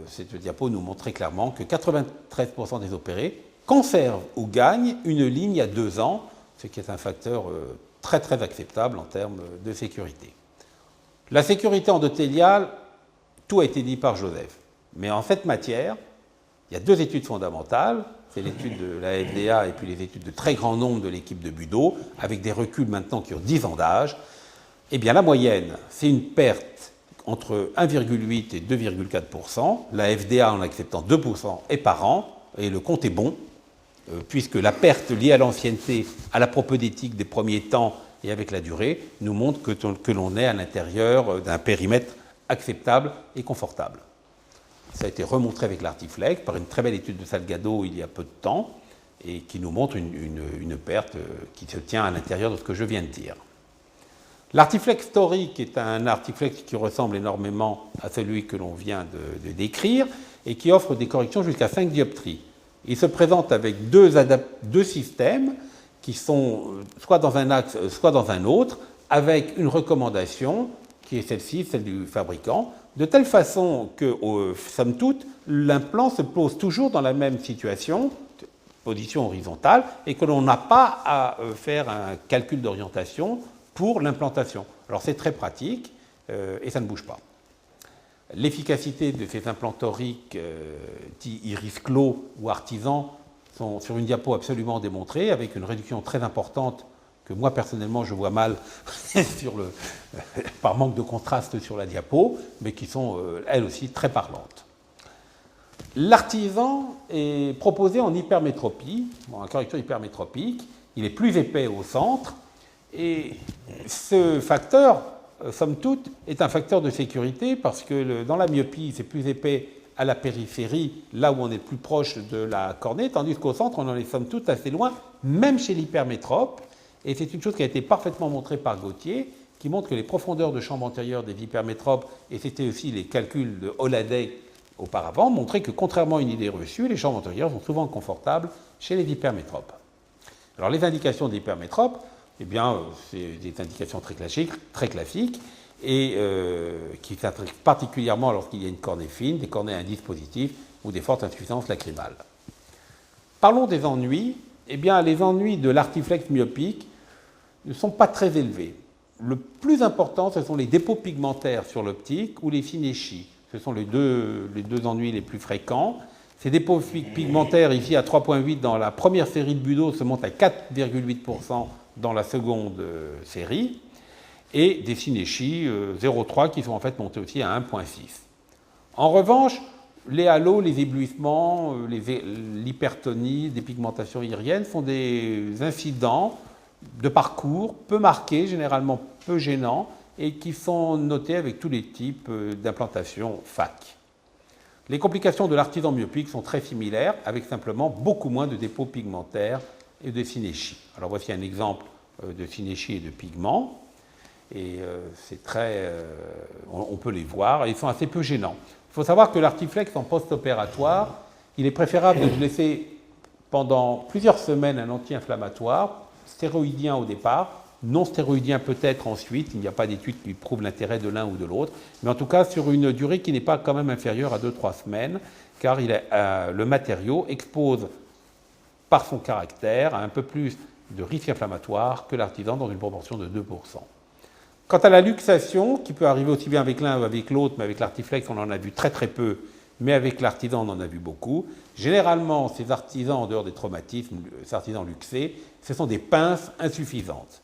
cette diapo nous montre très clairement que 93% des opérés conservent ou gagnent une ligne à 2 ans, ce qui est un facteur très très acceptable en termes de sécurité. La sécurité endothéliale, tout a été dit par Joseph. Mais en cette matière, Il y a 2 études fondamentales, c'est l'étude de la FDA et puis les études de très grand nombre de l'équipe de Budeau, avec des reculs maintenant qui ont 10 ans d'âge. Eh bien, la moyenne, c'est une perte entre 1,8 et 2,4%, la FDA en acceptant 2% et par an, et le compte est bon, puisque la perte liée à l'ancienneté, à la propédétique des premiers temps et avec la durée, nous montre que l'on est à l'intérieur d'un périmètre acceptable et confortable. Ça a été remontré avec l'Artiflex par une très belle étude de Salgado il y a peu de temps, et qui nous montre une perte qui se tient à l'intérieur de ce que je viens de dire. L'Artiflex Story, qui est un Artiflex qui ressemble énormément à celui que l'on vient de décrire, et qui offre des corrections jusqu'à 5 dioptries. Il se présente avec 2 systèmes qui sont soit dans un axe, soit dans un autre, avec une recommandation, qui est celle-ci, celle du fabricant, de telle façon que, somme toute, l'implant se pose toujours dans la même situation, position horizontale, et que l'on n'a pas à faire un calcul d'orientation pour l'implantation. Alors c'est très pratique, et ça ne bouge pas. L'efficacité de ces implants toriques dits iris clos ou artisans sont sur une diapo absolument démontrés, avec une réduction très importante que moi personnellement je vois mal par manque de contraste sur la diapo, mais qui sont elles aussi très parlantes. L'artisan est proposé en hypermétropie, en correction hypermétropique, il est plus épais au centre, et ce facteur, somme toute, est un facteur de sécurité parce que dans la myopie, c'est plus épais à la périphérie, là où on est plus proche de la cornée, tandis qu'au centre, on en est somme toute assez loin, même chez l'hypermétrope. Et c'est une chose qui a été parfaitement montrée par Gauthier, qui montre que les profondeurs de chambre antérieure des hypermétropes, et c'était aussi les calculs de Holliday auparavant, montraient que contrairement à une idée reçue, les chambres antérieures sont souvent confortables chez les hypermétropes. Alors les indications d'hypermétrope, eh bien, c'est des indications très classiques, et qui s'intéressent particulièrement lorsqu'il y a une cornée fine, des cornées à indice positif ou des fortes insuffisances lacrymales. Parlons des ennuis. Eh bien, les ennuis de l'artiflex myopique ne sont pas très élevés. Le plus important, ce sont les dépôts pigmentaires sur l'optique ou les synéchies. Ce sont les deux ennuis les plus fréquents. Ces dépôts pigmentaires, ici à 3,8 dans la première série de Budeau, se montent à 4,8% dans la seconde série, et des synéchies 0,3 qui sont en fait montées aussi à 1,6. En revanche, les halos, les éblouissements, l'hypertonie, des pigmentations iriennes sont des incidents de parcours peu marqués, généralement peu gênants, et qui sont notés avec tous les types d'implantation FAC. Les complications de l'artisan myopique sont très similaires, avec simplement beaucoup moins de dépôts pigmentaires et de synéchies. Alors voici un exemple de synéchies et de pigments, et c'est très, on peut les voir, et ils sont assez peu gênants. Il faut savoir que l'artiflex en post-opératoire, il est préférable de laisser pendant plusieurs semaines un anti-inflammatoire, stéroïdien au départ, non stéroïdien peut-être ensuite, il n'y a pas d'études qui prouvent l'intérêt de l'un ou de l'autre, mais en tout cas sur une durée qui n'est pas quand même inférieure à 2-3 semaines, car le matériau expose par son caractère à un peu plus de risque inflammatoire que l'artisan dans une proportion de 2%. Quant à la luxation, qui peut arriver aussi bien avec l'un ou avec l'autre, mais avec l'artiflex on en a vu très très peu, mais avec l'artisan on en a vu beaucoup. Généralement, ces artisans, en dehors des traumatismes, ces artisans luxés, ce sont des pinces insuffisantes.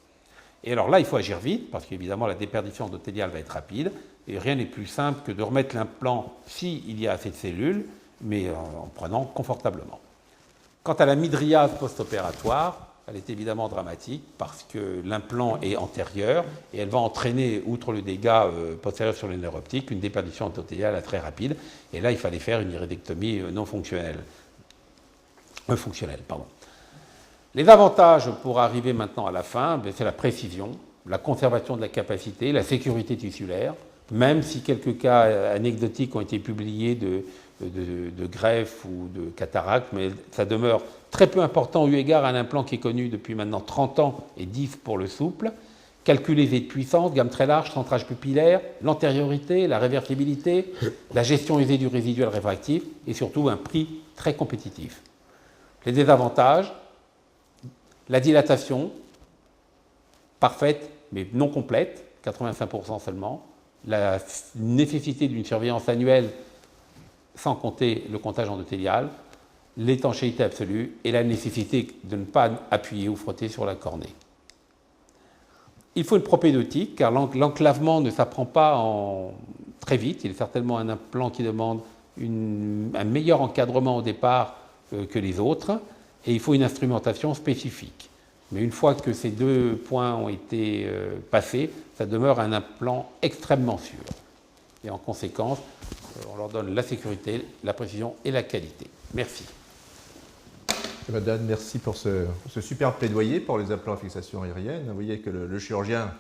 Et alors là, il faut agir vite, parce qu'évidemment la déperdition endothéliale va être rapide, et rien n'est plus simple que de remettre l'implant s'il y a assez de cellules, mais en prenant confortablement. Quant à la mydriase post-opératoire, elle est évidemment dramatique parce que l'implant est antérieur et elle va entraîner, outre le dégât postérieur sur les nerfs optiques, une déperdition endothéliale très rapide. Et là, il fallait faire une iridectomie non fonctionnelle. Fonctionnelle. Les avantages pour arriver maintenant à la fin, c'est la précision, la conservation de la capacité, la sécurité tissulaire, même si quelques cas anecdotiques ont été publiés de greffe ou de cataracte, mais ça demeure très peu important eu égard à un implant qui est connu depuis maintenant 30 ans et 10 pour le souple. Calcul aisé de puissance, gamme très large, centrage pupillaire, l'antériorité, la réversibilité, la gestion aisée du résiduel réfractif et surtout un prix très compétitif. Les désavantages, la dilatation, parfaite mais non complète, 85% seulement, la nécessité d'une surveillance annuelle sans compter le comptage endothélial, l'étanchéité absolue et la nécessité de ne pas appuyer ou frotter sur la cornée. Il faut une propédeutique, car l'enclavement ne s'apprend pas très vite. Il est certainement un implant qui demande un meilleur encadrement au départ que les autres, et il faut une instrumentation spécifique. Mais une fois que ces deux points ont été passés, ça demeure un implant extrêmement sûr. Et en conséquence, on leur donne la sécurité, la précision et la qualité. Merci. Dan, merci pour ce super plaidoyer pour les implants à fixation aérienne. Vous voyez que le chirurgien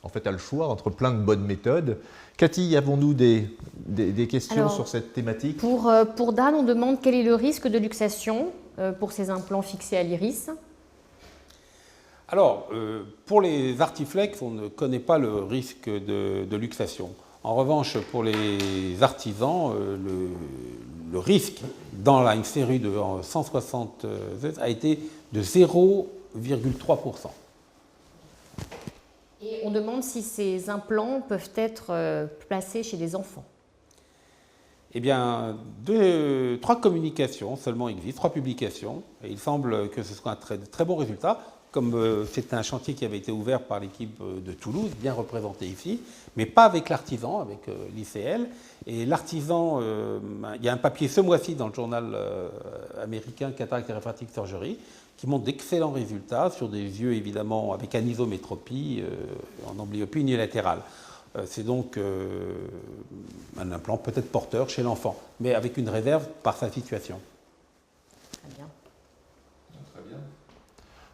en fait, a le choix entre plein de bonnes méthodes. Cathy, avons-nous des questions sur cette thématique? Pour Dan, on demande quel est le risque de luxation pour ces implants fixés à l'iris. Alors, pour les artiflex, on ne connaît pas le risque de luxation. En revanche, pour les artisans, le risque dans une série de 160 a été de 0,3%. Et on demande si ces implants peuvent être placés chez des enfants. Eh bien, 3 communications seulement existent, 3 publications, et il semble que ce soit un très bon résultat. Comme c'est un chantier qui avait été ouvert par l'équipe de Toulouse, bien représenté ici, mais pas avec l'artisan, avec l'ICL. Et l'artisan, il y a un papier ce mois-ci dans le journal américain Cataract et Refractive Surgery qui montre d'excellents résultats sur des yeux évidemment avec anisométropie en amblyopie unilatérale. C'est donc un implant peut-être porteur chez l'enfant, mais avec une réserve par sa situation. Très bien.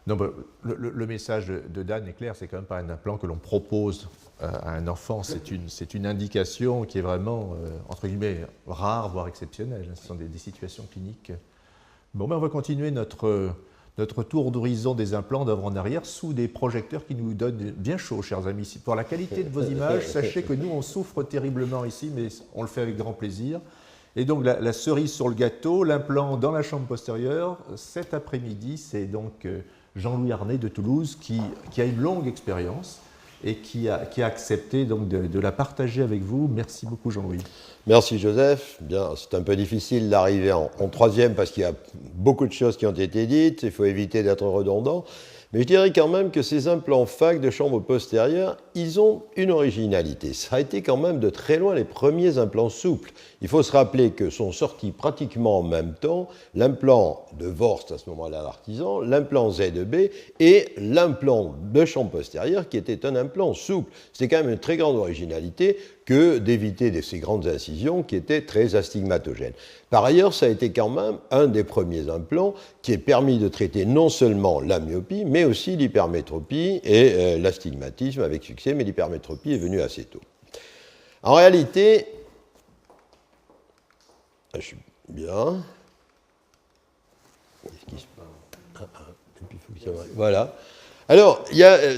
Non, bah, le message de Dan est clair, c'est quand même pas un implant que l'on propose à un enfant, c'est une indication qui est vraiment, entre guillemets, rare, voire exceptionnelle. Ce sont des situations cliniques. Bon, ben on va continuer notre tour d'horizon des implants d'avant en arrière sous des projecteurs qui nous donnent bien chaud, chers amis. Pour la qualité de vos images, sachez que nous, on souffre terriblement ici, mais on le fait avec grand plaisir. Et donc, la cerise sur le gâteau, l'implant dans la chambre postérieure, cet après-midi, c'est donc Jean-Louis Arnay de Toulouse qui a une longue expérience et qui a accepté donc de la partager avec vous. Merci beaucoup, Jean-Louis. Merci, Joseph. Bien, c'est un peu difficile d'arriver en troisième parce qu'il y a beaucoup de choses qui ont été dites. Il faut éviter d'être redondant. Mais je dirais quand même que ces implants FAC de chambre postérieure, ils ont une originalité. Ça a été quand même de très loin les premiers implants souples. Il faut se rappeler que sont sortis pratiquement en même temps l'implant de Vorst, à ce moment-là l'artisan, l'implant Z2B et l'implant de chambre postérieure qui était un implant souple. C'était quand même une très grande originalité que d'éviter ces grandes incisions qui étaient très astigmatogènes. Par ailleurs, ça a été quand même un des premiers implants qui a permis de traiter non seulement la myopie, mais aussi l'hypermétropie et l'astigmatisme avec succès, mais l'hypermétropie est venue assez tôt. En réalité, je suis bien. Qu'est-ce qui se passe? Et puis, il faut que ça... Voilà. Alors,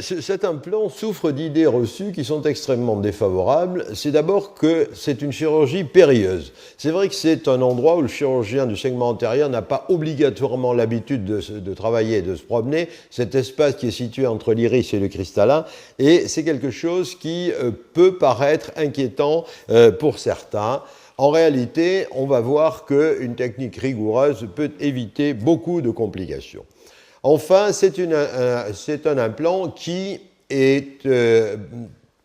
cet implant souffre d'idées reçues qui sont extrêmement défavorables. C'est d'abord que c'est une chirurgie périlleuse. C'est vrai que c'est un endroit où le chirurgien du segment antérieur n'a pas obligatoirement l'habitude de travailler et de se promener. Cet espace qui est situé entre l'iris et le cristallin, et c'est quelque chose qui peut paraître inquiétant pour certains. En réalité, on va voir qu'une technique rigoureuse peut éviter beaucoup de complications. Enfin, c'est un implant qui est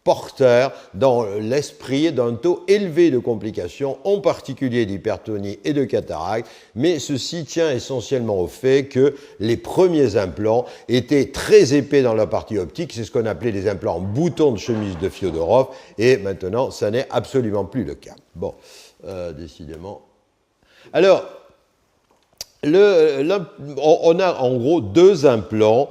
porteur dans l'esprit d'un taux élevé de complications, en particulier d'hypertonie et de cataracte, mais ceci tient essentiellement au fait que les premiers implants étaient très épais dans la partie optique, c'est ce qu'on appelait les implants boutons de chemise de Fiodorov, et maintenant, ça n'est absolument plus le cas. Bon, décidément. Alors, on a en gros 2 implants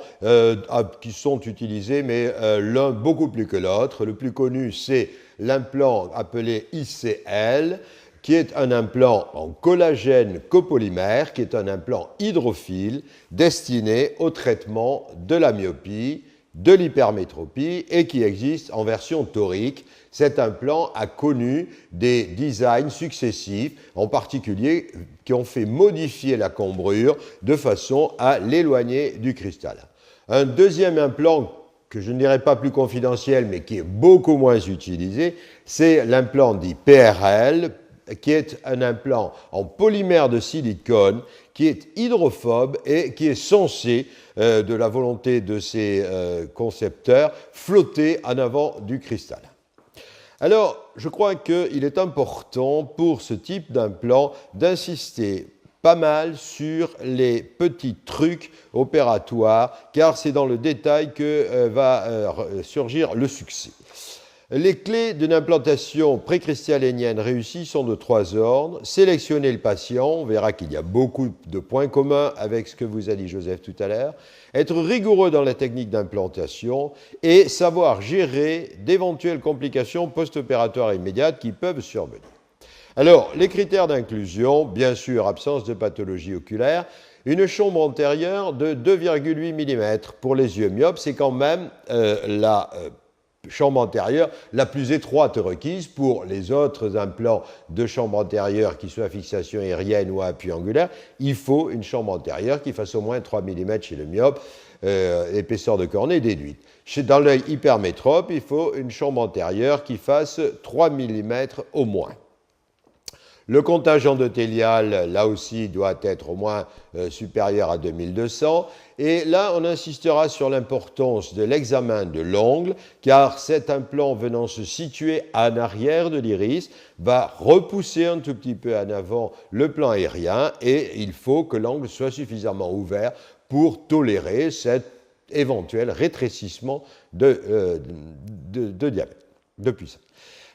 qui sont utilisés, mais l'un beaucoup plus que l'autre. Le plus connu, c'est l'implant appelé ICL, qui est un implant en collagène copolymère, qui est un implant hydrophile destiné au traitement de la myopie, de l'hypermétropie et qui existe en version torique. Cet implant a connu des designs successifs, en particulier qui ont fait modifier la cambrure de façon à l'éloigner du cristallin. Un deuxième implant que je ne dirais pas plus confidentiel, mais qui est beaucoup moins utilisé, c'est l'implant dit PRL, qui est un implant en polymère de silicone, qui est hydrophobe et qui est censé, de la volonté de ses concepteurs, flotter en avant du cristal. Alors, je crois qu'il est important pour ce type d'implant d'insister pas mal sur les petits trucs opératoires, car c'est dans le détail que va surgir le succès. Les clés d'une implantation précristallénienne réussie sont de 3 ordres. Sélectionner le patient, on verra qu'il y a beaucoup de points communs avec ce que vous a dit Joseph tout à l'heure. Être rigoureux dans la technique d'implantation et savoir gérer d'éventuelles complications post-opératoires immédiates qui peuvent survenir. Alors, les critères d'inclusion, bien sûr, absence de pathologie oculaire, une chambre antérieure de 2,8 mm pour les yeux myopes, c'est quand même la chambre antérieure la plus étroite requise. Pour les autres implants de chambre antérieure, qui soient à fixation aérienne ou à appui angulaire, il faut une chambre antérieure qui fasse au moins 3 mm chez le myope, épaisseur de cornée déduite. Dans l'œil hypermétrope, il faut une chambre antérieure qui fasse 3 mm au moins. Le contingent endothélial, là aussi, doit être au moins supérieur à 2200. Et là, on insistera sur l'importance de l'examen de l'angle, car cet implant venant se situer en arrière de l'iris va repousser un tout petit peu en avant le plan aérien, et il faut que l'angle soit suffisamment ouvert pour tolérer cet éventuel rétrécissement de diamètre, de puissance.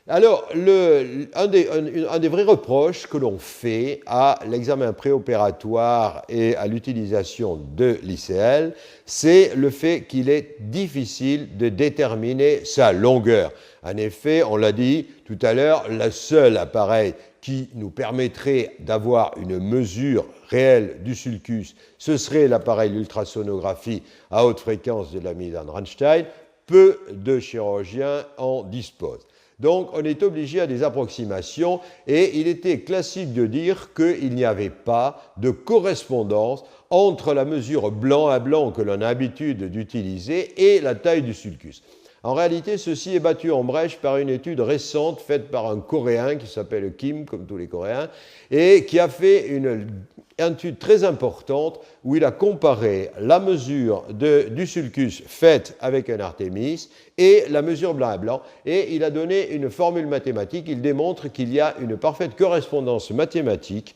Alors, un des vrais reproches que l'on fait à l'examen préopératoire et à l'utilisation de l'ICL, c'est le fait qu'il est difficile de déterminer sa longueur. En effet, on l'a dit tout à l'heure, le seul appareil qui nous permettrait d'avoir une mesure réelle du sulcus, ce serait l'appareil d'ultrasonographie à haute fréquence de la Milan-Reinstein. Peu de chirurgiens en disposent. Donc, on est obligé à des approximations et il était classique de dire qu'il n'y avait pas de correspondance entre la mesure blanc à blanc que l'on a l'habitude d'utiliser et la taille du sulcus. En réalité, ceci est battu en brèche par une étude récente faite par un Coréen qui s'appelle Kim, comme tous les Coréens, et qui a fait une étude très importante où il a comparé la mesure du sulcus faite avec un Artemis et la mesure blanc à blanc, et il a donné une formule mathématique. Il démontre qu'il y a une parfaite correspondance mathématique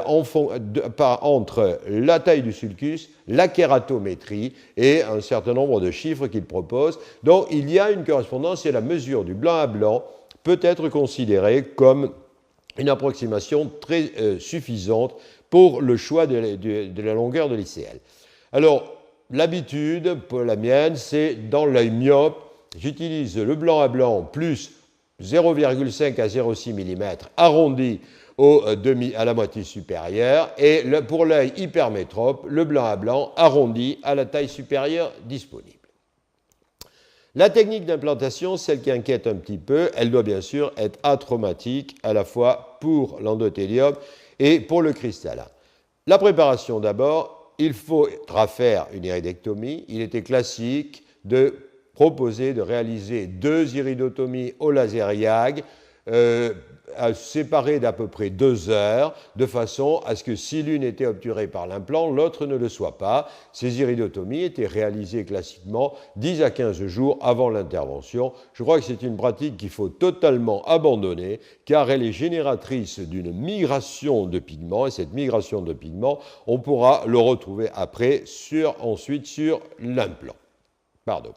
entre la taille du sulcus, la kératométrie et un certain nombre de chiffres qu'il propose. Donc il y a une correspondance et la mesure du blanc à blanc peut être considérée comme une approximation très suffisante pour le choix de la longueur de l'ICL. Alors, l'habitude, pour la mienne, c'est dans l'œil myope, j'utilise le blanc à blanc plus 0,5 à 0,6 mm arrondi à la moitié supérieure, et pour l'œil hypermétrope, le blanc à blanc arrondi à la taille supérieure disponible. La technique d'implantation, celle qui inquiète un petit peu, elle doit bien sûr être atraumatique à la fois pour l'endothélium et pour le cristallin. La préparation d'abord, il faudra faire une iridectomie. Il était classique de proposer de réaliser 2 iridotomies au laser YAG, séparées d'à peu près 2 heures, de façon à ce que si l'une était obturée par l'implant, l'autre ne le soit pas. Ces iridotomies étaient réalisées classiquement 10 à 15 jours avant l'intervention. Je crois que c'est une pratique qu'il faut totalement abandonner, car elle est génératrice d'une migration de pigments, et cette migration de pigments, on pourra le retrouver après ensuite sur l'implant. Pardon.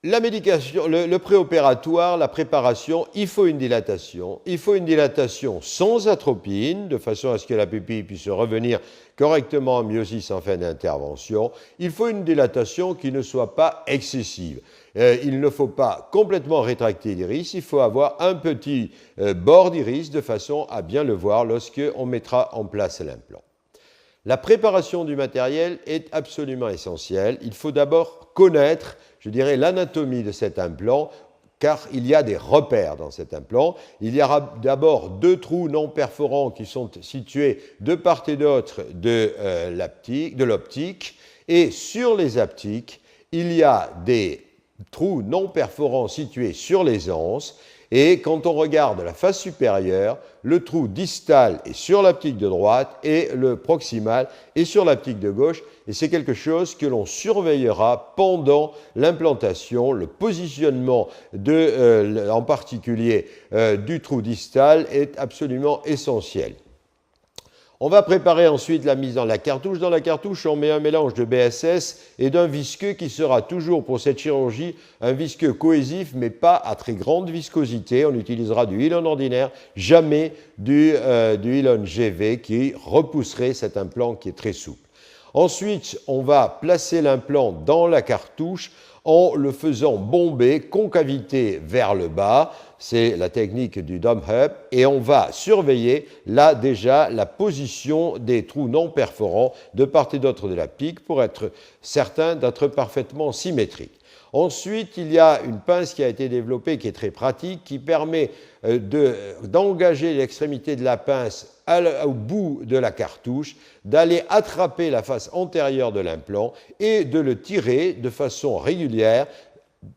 La médication, le préopératoire, la préparation, il faut une dilatation. Il faut une dilatation sans atropine, de façon à ce que la pupille puisse revenir correctement en myosis en fin d'intervention. Il faut une dilatation qui ne soit pas excessive. Il ne faut pas complètement rétracter l'iris, il faut avoir un petit bord d'iris de façon à bien le voir lorsqu'on mettra en place l'implant. La préparation du matériel est absolument essentielle. Il faut d'abord connaître, je dirais, l'anatomie de cet implant, car il y a des repères dans cet implant. Il y aura d'abord 2 trous non perforants qui sont situés de part et d'autre de l'optique, et sur les aptiques, il y a des trous non perforants situés sur les anses, Et quand on regarde la face supérieure, le trou distal est sur l'aptique de droite et le proximal est sur l'aptique de gauche. Et c'est quelque chose que l'on surveillera pendant l'implantation. Le positionnement en particulier du trou distal est absolument essentiel. On va préparer ensuite la mise dans la cartouche. Dans la cartouche, on met un mélange de BSS et d'un visqueux qui sera toujours pour cette chirurgie un visqueux cohésif, mais pas à très grande viscosité. On utilisera du Healon ordinaire, jamais du Healon GV qui repousserait cet implant qui est très souple. Ensuite, on va placer l'implant dans la cartouche en le faisant bomber concavité vers le bas. C'est la technique du Dome Hub. Et on va surveiller là déjà la position des trous non perforants de part et d'autre de l'aptique pour être certain d'être parfaitement symétrique. Ensuite, il y a une pince qui a été développée qui est très pratique, qui permet d'engager l'extrémité de la pince au bout de la cartouche, d'aller attraper la face antérieure de l'implant et de le tirer de façon régulière,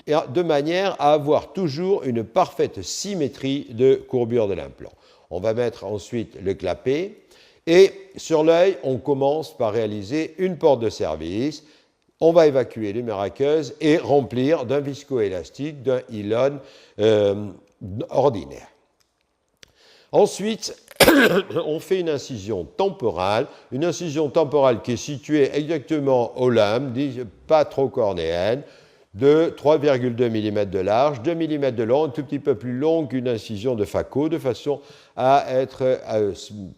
de manière à avoir toujours une parfaite symétrie de courbure de l'implant. On va mettre ensuite le clapet et sur l'œil, on commence par réaliser une porte de service. On va évacuer l'huméracuse et remplir d'un viscoélastique, d'un Healon ordinaire. Ensuite, on fait une incision temporale qui est située exactement au limbe, pas trop cornéenne, de 3,2 mm de large, 2 mm de long, un tout petit peu plus long qu'une incision de phaco, de façon à être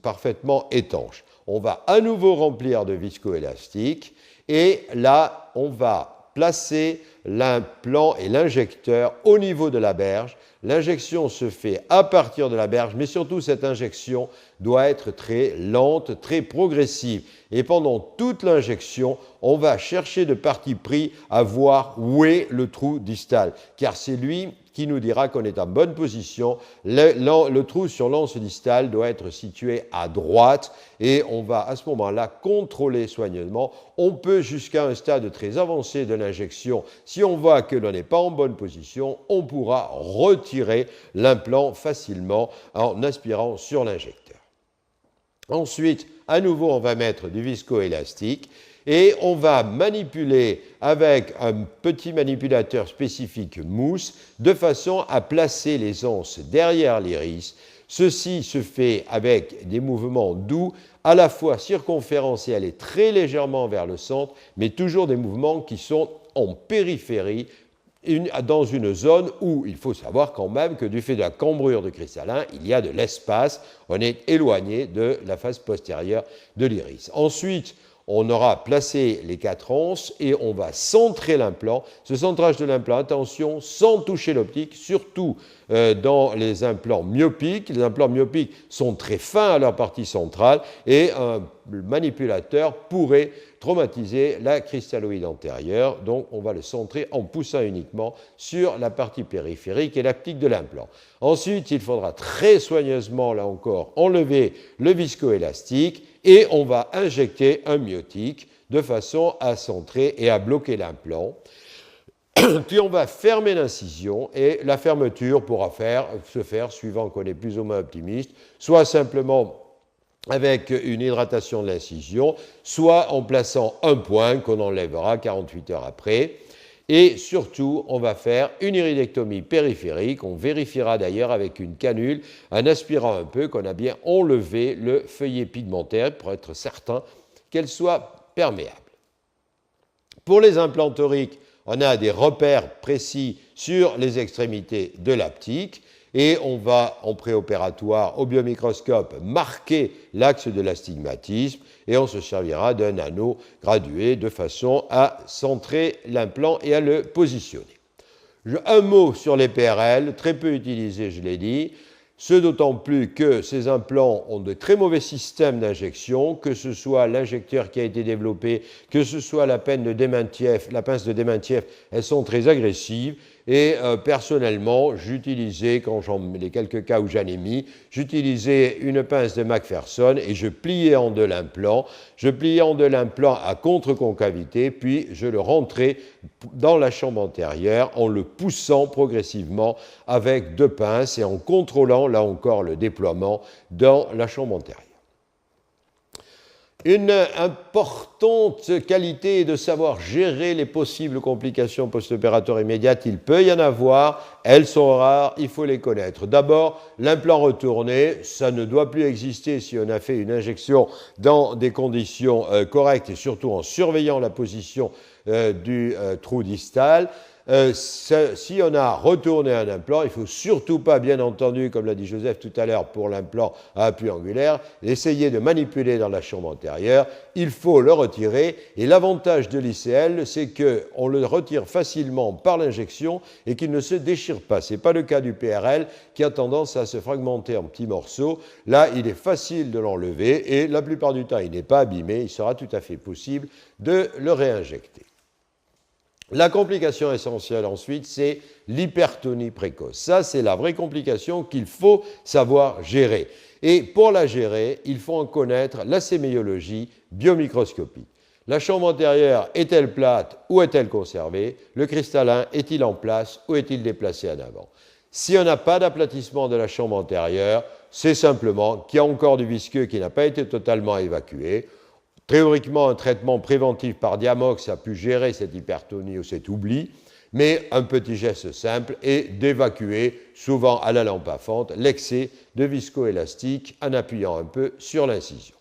parfaitement étanche. On va à nouveau remplir de viscoélastique et là, on va placer l'implant et l'injecteur au niveau de la berge. L'injection se fait à partir de la berge, mais surtout cette injection doit être très lente, très progressive. Et pendant toute l'injection, on va chercher de parti pris à voir où est le trou distal, car c'est lui qui nous dira qu'on est en bonne position. Le trou sur l'anse distale doit être situé à droite et on va à ce moment-là contrôler soigneusement. On peut jusqu'à un stade très avancé de l'injection, si on voit que l'on n'est pas en bonne position, on pourra retirer l'implant facilement en aspirant sur l'injecteur. Ensuite, à nouveau, on va mettre du viscoélastique et on va manipuler avec un petit manipulateur spécifique mousse de façon à placer les anses derrière l'iris. Ceci se fait avec des mouvements doux, à la fois circonférenciels et très légèrement vers le centre, mais toujours des mouvements qui sont en périphérie, dans une zone où il faut savoir quand même que du fait de la cambrure de cristallin, il y a de l'espace, on est éloigné de la face postérieure de l'iris. Ensuite, on aura placé les 4 anses et on va centrer l'implant. Ce centrage de l'implant, attention, sans toucher l'optique, surtout dans les implants myopiques. Les implants myopiques sont très fins à leur partie centrale et un manipulateur pourrait traumatiser la cristalloïde antérieure. Donc, on va le centrer en poussant uniquement sur la partie périphérique et l'aptique de l'implant. Ensuite, il faudra très soigneusement, là encore, enlever le viscoélastique et on va injecter un myotique de façon à centrer et à bloquer l'implant. Puis on va fermer l'incision et la fermeture pourra se faire, suivant qu'on est plus ou moins optimiste, soit simplement avec une hydratation de l'incision, soit en plaçant un point qu'on enlèvera 48 heures après. Et surtout, on va faire une iridectomie périphérique. On vérifiera d'ailleurs avec une canule, en aspirant un peu, qu'on a bien enlevé le feuillet pigmentaire pour être certain qu'elle soit perméable. Pour les implants toriques, on a des repères précis sur les extrémités de l'aptique et on va, en préopératoire, au biomicroscope, marquer l'axe de l'astigmatisme et on se servira d'un anneau gradué de façon à centrer l'implant et à le positionner. Un mot sur les PRL, très peu utilisés, je l'ai dit. Ce d'autant plus que ces implants ont de très mauvais systèmes d'injection, que ce soit l'injecteur qui a été développé, que ce soit la pince de Demantieff, elles sont très agressives Et personnellement, j'utilisais, les quelques cas où j'en ai mis, j'utilisais une pince de McPherson et je pliais en deux l'implant. Je pliais en deux l'implant à contre-concavité, puis je le rentrais dans la chambre antérieure en le poussant progressivement avec deux pinces et en contrôlant, là encore, le déploiement dans la chambre antérieure. Une importante qualité est de savoir gérer les possibles complications post-opératoires immédiates. Il peut y en avoir, elles sont rares, il faut les connaître. D'abord, l'implant retourné, ça ne doit plus exister si on a fait une injection dans des conditions correctes et surtout en surveillant la position du trou distal. Si on a retourné un implant, il ne faut surtout pas, bien entendu, comme l'a dit Joseph tout à l'heure, pour l'implant à appui angulaire, essayer de manipuler dans la chambre antérieure. Il faut le retirer. Et l'avantage de l'ICL, c'est qu'on le retire facilement par l'injection et qu'il ne se déchire pas. Ce n'est pas le cas du PRL qui a tendance à se fragmenter en petits morceaux. Là, il est facile de l'enlever et la plupart du temps, il n'est pas abîmé. Il sera tout à fait possible de le réinjecter. La complication essentielle ensuite, c'est l'hypertonie précoce. Ça, c'est la vraie complication qu'il faut savoir gérer. Et pour la gérer, il faut en connaître la séméologie biomicroscopique. La chambre antérieure est-elle plate ou est-elle conservée? Le cristallin est-il en place ou est-il déplacé en avant? Si on n'a pas d'aplatissement de la chambre antérieure, c'est simplement qu'il y a encore du visqueux qui n'a pas été totalement évacué. Théoriquement, un traitement préventif par Diamox a pu gérer cette hypertonie ou cet oubli, mais un petit geste simple est d'évacuer, souvent à la lampe à fente, l'excès de viscoélastique en appuyant un peu sur l'incision.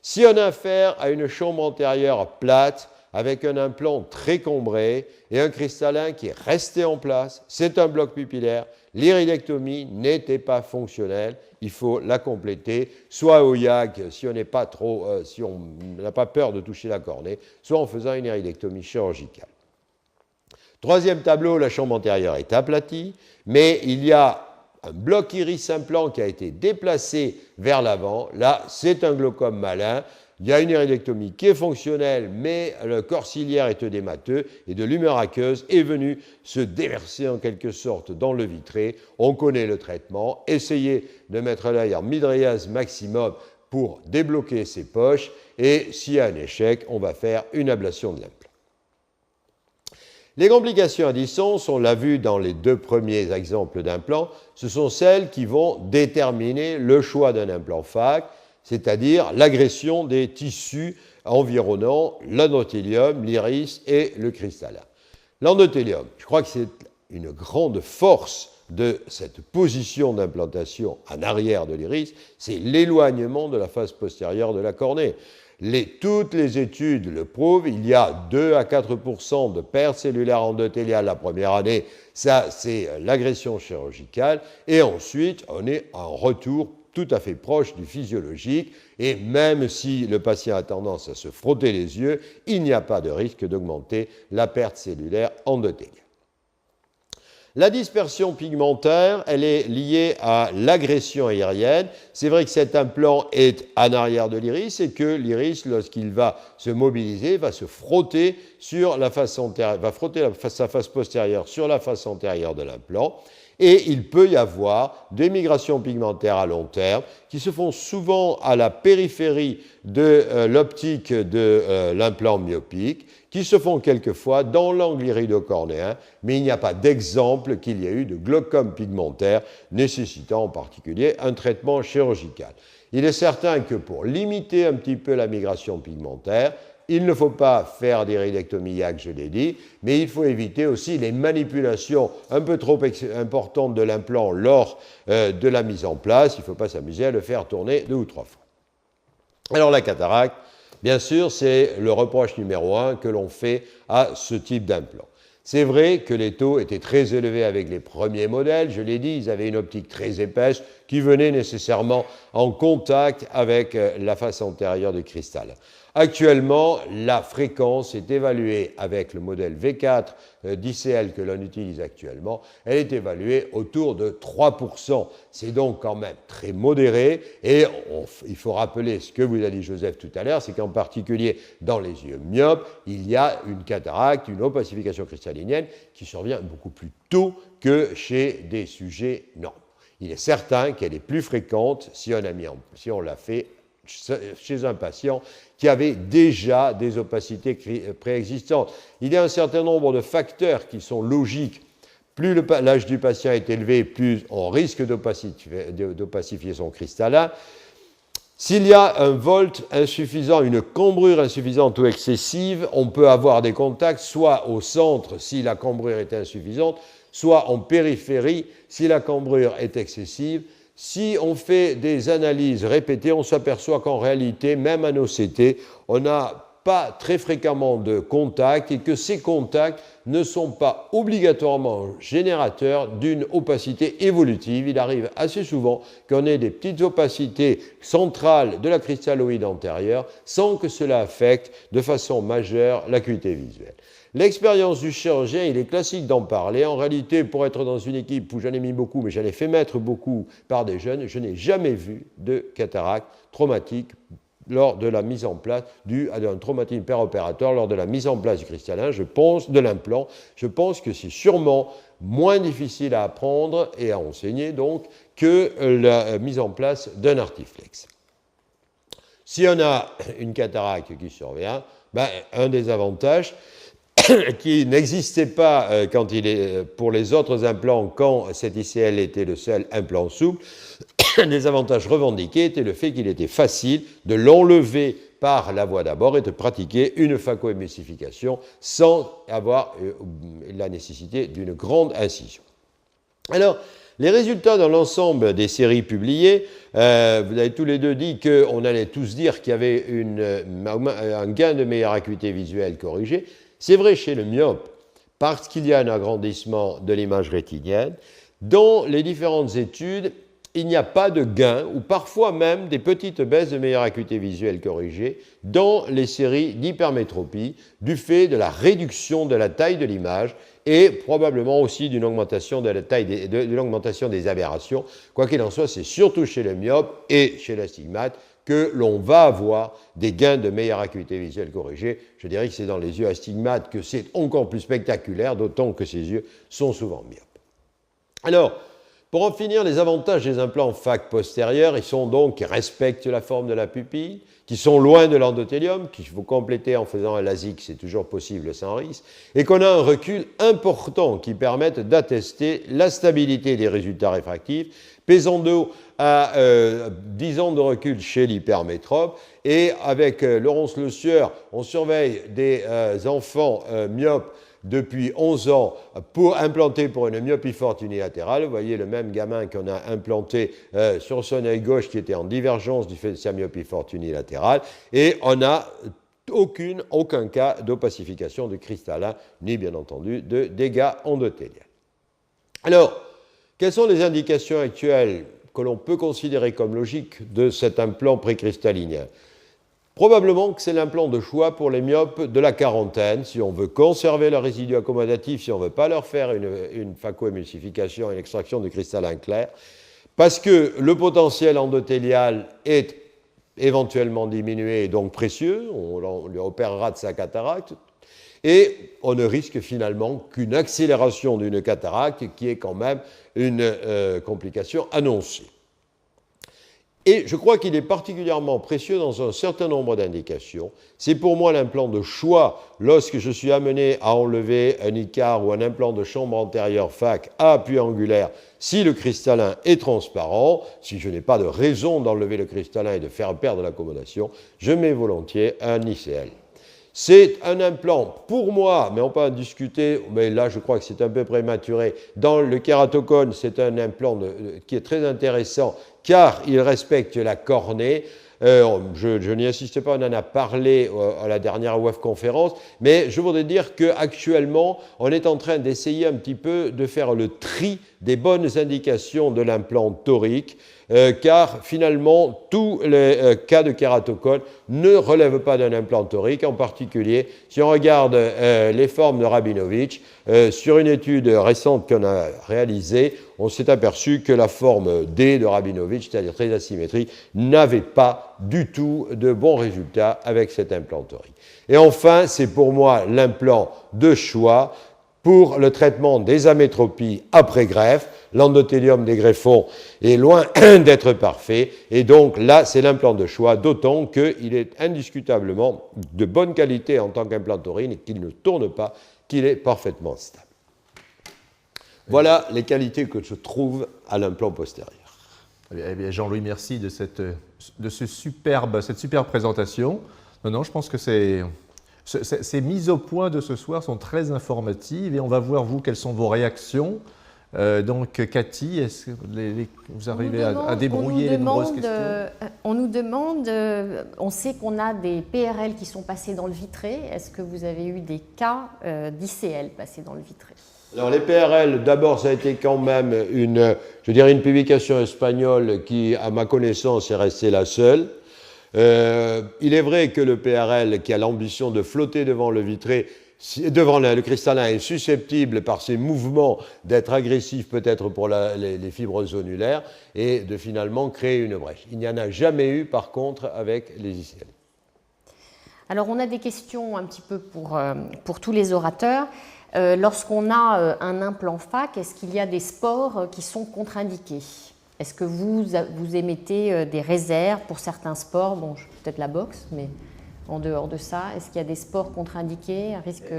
Si on a affaire à une chambre antérieure plate, avec un implant très cambré et un cristallin qui est resté en place, c'est un bloc pupillaire, l'iridectomie n'était pas fonctionnelle, il faut la compléter, soit au YAG si on n'a pas peur de toucher la cornée, soit en faisant une iridectomie chirurgicale. Troisième tableau, la chambre antérieure est aplatie, mais il y a un bloc iris implant qui a été déplacé vers l'avant. Là, c'est un glaucome malin. Il y a une iridectomie qui est fonctionnelle, mais le corps ciliaire est œdémateux et de l'humeur aqueuse est venu se déverser en quelque sorte dans le vitré. On connaît le traitement. Essayez de mettre l'œil en mydriase maximum pour débloquer ces poches. Et s'il y a un échec, on va faire une ablation de l'implant. Les complications à distance, on l'a vu dans les deux premiers exemples d'implants, ce sont celles qui vont déterminer le choix d'un implant FAC, c'est-à-dire l'agression des tissus environnant l'endothélium, l'iris et le cristallin. L'endothélium, je crois que c'est une grande force de cette position d'implantation en arrière de l'iris, c'est l'éloignement de la face postérieure de la cornée. Toutes les études le prouvent, il y a 2 à 4% de perte cellulaire endothéliale la première année, ça c'est l'agression chirurgicale, et ensuite on est en retour tout à fait proche du physiologique, et même si le patient a tendance à se frotter les yeux, il n'y a pas de risque d'augmenter la perte cellulaire endothéliale. La dispersion pigmentaire, elle est liée à l'agression aérienne. C'est vrai que cet implant est en arrière de l'iris et que l'iris, lorsqu'il va se mobiliser, va se frotter sur la face antérieure, va frotter sa face postérieure sur la face antérieure de l'implant. Et il peut y avoir des migrations pigmentaires à long terme qui se font souvent à la périphérie de l'optique de l'implant myopique, qui se font quelquefois dans l'angle iridocornéen, mais il n'y a pas d'exemple qu'il y ait eu de glaucome pigmentaire nécessitant en particulier un traitement chirurgical. Il est certain que pour limiter un petit peu la migration pigmentaire, il ne faut pas faire d'iridectomie YAG, je l'ai dit, mais il faut éviter aussi les manipulations un peu trop importantes de l'implant lors de la mise en place. Il ne faut pas s'amuser à le faire tourner 2 ou 3 fois. Alors la cataracte, bien sûr, c'est le reproche numéro 1 que l'on fait à ce type d'implant. C'est vrai que les taux étaient très élevés avec les premiers modèles, je l'ai dit, ils avaient une optique très épaisse qui venait nécessairement en contact avec la face antérieure du cristal. Actuellement, la fréquence est évaluée avec le modèle V4 d'ICL que l'on utilise actuellement. Elle est évaluée autour de 3%. C'est donc quand même très modéré. Et il faut rappeler ce que vous a dit Joseph tout à l'heure, c'est qu'en particulier dans les yeux myopes, il y a une cataracte, une opacification cristallinienne qui survient beaucoup plus tôt que chez des sujets normaux. Il est certain qu'elle est plus fréquente si on l'a fait chez un patient qui avait déjà des opacités préexistantes. Il y a un certain nombre de facteurs qui sont logiques. Plus l'âge du patient est élevé, plus on risque d'opacifier son cristallin. S'il y a un volt insuffisant, une cambrure insuffisante ou excessive, on peut avoir des contacts soit au centre si la cambrure est insuffisante, soit en périphérie si la cambrure est excessive. Si on fait des analyses répétées, on s'aperçoit qu'en réalité, même en OCT, on n'a pas très fréquemment de contacts et que ces contacts ne sont pas obligatoirement générateurs d'une opacité évolutive. Il arrive assez souvent qu'on ait des petites opacités centrales de la cristalloïde antérieure sans que cela affecte de façon majeure l'acuité visuelle. L'expérience du chirurgien, il est classique d'en parler. En réalité, pour être dans une équipe où j'en ai mis beaucoup, mais j'en ai fait mettre beaucoup par des jeunes, je n'ai jamais vu de cataracte traumatique lors de la mise en place due à un traumatisme péropératoire, lors de la mise en place du cristallin, de l'implant. Je pense que c'est sûrement moins difficile à apprendre et à enseigner donc que la mise en place d'un artiflex. Si on a une cataracte qui survient, un des avantages qui n'existait pas pour les autres implants quand cet ICL était le seul implant souple, les avantages revendiqués étaient le fait qu'il était facile de l'enlever par la voie d'abord et de pratiquer une phacoémulsification sans avoir la nécessité d'une grande incision. Alors, les résultats dans l'ensemble des séries publiées, vous avez tous les deux dit qu'on allait tous dire qu'il y avait un gain de meilleure acuité visuelle corrigé. C'est vrai chez le myope, parce qu'il y a un agrandissement de l'image rétinienne. Dans les différentes études, il n'y a pas de gain, ou parfois même des petites baisses de meilleure acuité visuelle corrigée dans les séries d'hypermétropie, du fait de la réduction de la taille de l'image et probablement aussi d'une augmentation de la taille de l'augmentation des aberrations. Quoi qu'il en soit, c'est surtout chez le myope et chez l'astigmate que l'on va avoir des gains de meilleure acuité visuelle corrigée. Je dirais que c'est dans les yeux astigmates que c'est encore plus spectaculaire, d'autant que ces yeux sont souvent myopes. Alors, pour en finir, les avantages des implants phac postérieurs, ils sont donc qui respectent la forme de la pupille, qui sont loin de l'endothélium, qu'il faut compléter en faisant un LASIK, c'est toujours possible sans risque, et qu'on a un recul important qui permette d'attester la stabilité des résultats réfractifs, pesant d'eau à 10 ans de recul chez l'hypermétrope. Et avec Laurence Le Sieur, on surveille des enfants myopes depuis 11 ans pour implanter pour une myopie forte unilatérale. Vous voyez le même gamin qu'on a implanté sur son œil gauche qui était en divergence du fait de sa myopie forte unilatérale. Et on n'a aucun cas d'opacification du cristallin, ni bien entendu de dégâts endothéliens. Alors, quelles sont les indications actuelles que l'on peut considérer comme logiques de cet implant précristallinien? Probablement que c'est l'implant de choix pour les myopes de la quarantaine, si on veut conserver leur résidu accommodatif, si on ne veut pas leur faire une phacoémulsification et une extraction de cristallin clair, parce que le potentiel endothélial est éventuellement diminué et donc précieux, on lui opérera de sa cataracte, et on ne risque finalement qu'une accélération d'une cataracte qui est quand même une complication annoncée. Et je crois qu'il est particulièrement précieux dans un certain nombre d'indications. C'est pour moi l'implant de choix lorsque je suis amené à enlever un ICAR ou un implant de chambre antérieure phac à appui angulaire si le cristallin est transparent, si je n'ai pas de raison d'enlever le cristallin et de faire perdre l'accommodation, je mets volontiers un ICL. C'est un implant, pour moi, mais on peut en discuter, mais là je crois que c'est un peu prématuré. Dans le kératocone, c'est un implant qui est très intéressant car il respecte la cornée. Je n'y insiste pas, on en a parlé à la dernière WEF conférence, mais je voudrais dire qu'actuellement, on est en train d'essayer un petit peu de faire le tri des bonnes indications de l'implant torique, car finalement, tous les cas de kératocone ne relève pas d'un implant torique. En particulier, si on regarde les formes de Rabinovitch, sur une étude récente qu'on a réalisée, on s'est aperçu que la forme D de Rabinovitch, c'est-à-dire très asymétrique, n'avait pas du tout de bons résultats avec cet implant torique. Et enfin, c'est pour moi l'implant de choix pour le traitement des amétropies après greffe. L'endothélium des greffons est loin d'être parfait, et donc là, c'est l'implant de choix, d'autant qu'il est indiscutablement de bonne qualité en tant qu'implant taurine et qu'il ne tourne pas, qu'il est parfaitement stable. Voilà les qualités que je trouve à l'implant postérieur. Eh bien, Jean-Louis, merci de cette superbe présentation. Non, je pense que ces mises au point de ce soir sont très informatives et on va voir, vous, quelles sont vos réactions. Donc, Cathy, est-ce que vous arrivez à débrouiller les nombreuses questions? On nous demande, on sait qu'on a des PRL qui sont passés dans le vitré. Est-ce que vous avez eu des cas d'ICL passés dans le vitré? Alors, les PRL, d'abord, ça a été quand même une publication espagnole qui, à ma connaissance, est restée la seule. Il est vrai que le PRL, qui a l'ambition de flotter devant le vitré, devant le cristallin, est susceptible par ses mouvements d'être agressif peut-être pour les fibres zonulaires et de finalement créer une brèche. Il n'y en a jamais eu par contre avec les ICL. Alors on a des questions un petit peu pour tous les orateurs. Lorsqu'on a un implant FAC, est-ce qu'il y a des sports qui sont contre-indiqués? Est-ce que vous émettez des réserves pour certains sports? Bon, peut-être la boxe, mais... En dehors de ça, est-ce qu'il y a des sports contre-indiqués à risque...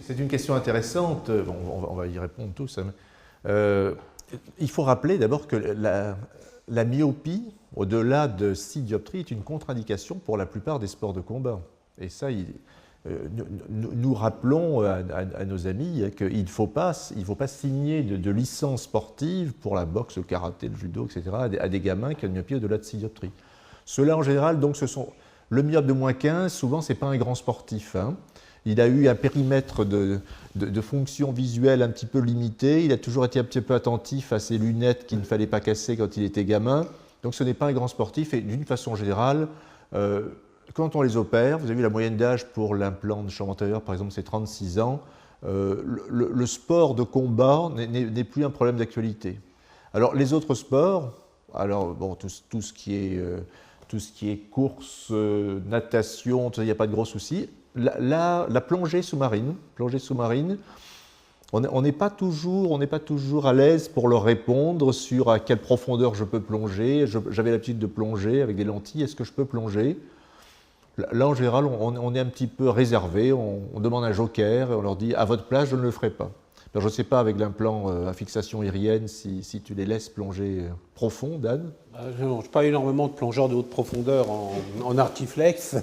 C'est une question intéressante. Bon, on va y répondre tous. Il faut rappeler d'abord que la myopie, au-delà de 6 dioptries, est une contre-indication pour la plupart des sports de combat. Et ça, nous rappelons à nos amis qu'il ne faut pas signer de licence sportive pour la boxe, le karaté, le judo, etc., à des gamins qui ont une myopie au-delà de 6 dioptries. Ceux-là, en général, donc, ce sont... Le myope de moins 15, souvent, ce n'est pas un grand sportif. Hein. Il a eu un périmètre de fonction visuelle un petit peu limité. Il a toujours été un petit peu attentif à ses lunettes qu'il ne fallait pas casser quand il était gamin. Donc, ce n'est pas un grand sportif. Et d'une façon générale, quand on les opère, vous avez vu la moyenne d'âge pour l'implant de champ antérieur, par exemple, c'est 36 ans. Le sport de combat n'est plus un problème d'actualité. Alors, les autres sports, alors, bon, tout ce qui est course, natation, il n'y a pas de gros soucis. La plongée sous-marine, on n'est pas toujours à l'aise pour leur répondre sur à quelle profondeur je peux plonger. J'avais l'habitude de plonger avec des lentilles, est-ce que je peux plonger? Là, en général, on est un petit peu réservé, on demande un joker et on leur dit « à votre place, je ne le ferai pas ». Je ne sais pas avec l'implant à fixation irienne si tu les laisses plonger profond, Dan. Je n'ai pas énormément de plongeurs de haute profondeur en artiflex,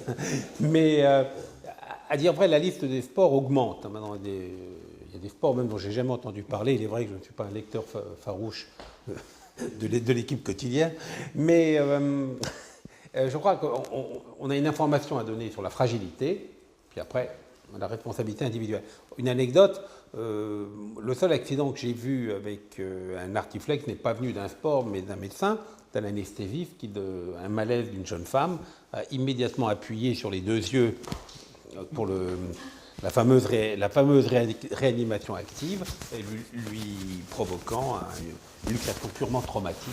mais à dire vrai, la liste des sports augmente. Maintenant, il y a des sports même dont je n'ai jamais entendu parler. Il est vrai que je ne suis pas un lecteur farouche de l'équipe quotidienne, mais je crois qu'on a une information à donner sur la fragilité, puis après, la responsabilité individuelle. Une anecdote, le seul accident que j'ai vu avec un artiflex n'est pas venu d'un sport, mais d'un médecin, d'un anesthésiste, un malaise d'une jeune femme, a immédiatement appuyé sur les 2 yeux pour la fameuse réanimation active, et lui provoquant une luxation purement traumatique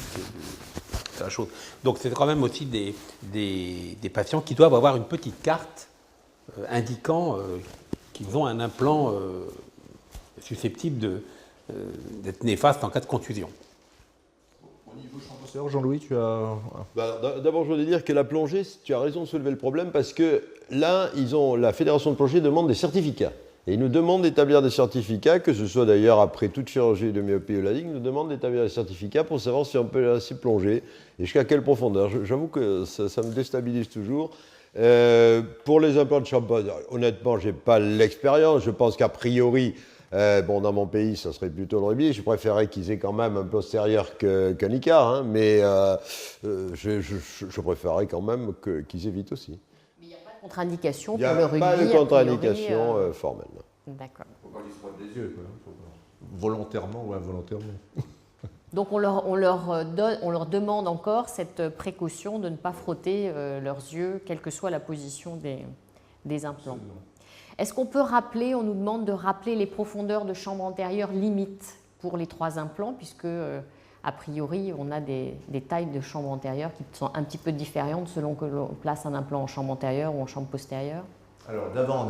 de la chose. Donc c'est quand même aussi des patients qui doivent avoir une petite carte indiquant qu'ils ont un implant susceptible d'être néfaste en cas de contusion. Au niveau champ, Jean-Louis, tu as... D'abord, je voudrais dire que la plongée, tu as raison de soulever le problème parce que là, la Fédération de plongée demande des certificats. Et ils nous demandent d'établir des certificats, que ce soit d'ailleurs après toute chirurgie de myopie eulalie, ils nous demandent d'établir des certificats pour savoir si on peut ainsi plonger et jusqu'à quelle profondeur. J'avoue que ça me déstabilise toujours. Pour les implants de Champa, honnêtement, je n'ai pas l'expérience. Je pense qu'a priori, dans mon pays, ça serait plutôt le rubis. Je préférerais qu'ils aient quand même un postérieur qu'un Icar, hein, mais je préférerais quand même qu'ils évitent aussi. Mais il n'y a pas de contre-indication pour le rubis. Il n'y a pas de contre-indication formelle. D'accord. Il ne faut pas qu'ils se frottent des yeux, quoi. Volontairement ou involontairement. Donc on leur demande encore cette précaution de ne pas frotter leurs yeux, quelle que soit la position des implants. Est-ce qu'on peut rappeler, on nous demande de rappeler les profondeurs de chambre antérieure limites pour les 3 implants, puisque a priori on a des tailles de chambre antérieure qui sont un petit peu différentes selon que l'on place un implant en chambre antérieure ou en chambre postérieure? Alors d'avant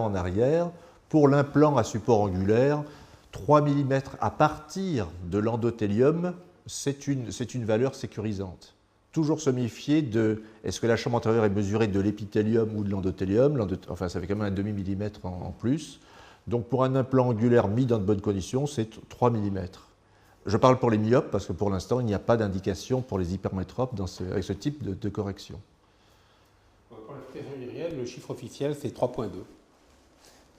en arrière, pour l'implant à support angulaire, 3 mm à partir de l'endothélium, c'est une valeur sécurisante. Toujours se méfier de est-ce que la chambre antérieure est mesurée de l'épithélium ou de l'endothélium, enfin ça fait quand même un demi-millimètre en plus. Donc pour un implant angulaire mis dans de bonnes conditions, c'est 3 mm. Je parle pour les myopes parce que pour l'instant, il n'y a pas d'indication pour les hypermétropes avec ce type de correction. Pour la fixation irienne, le chiffre officiel, c'est 3,2.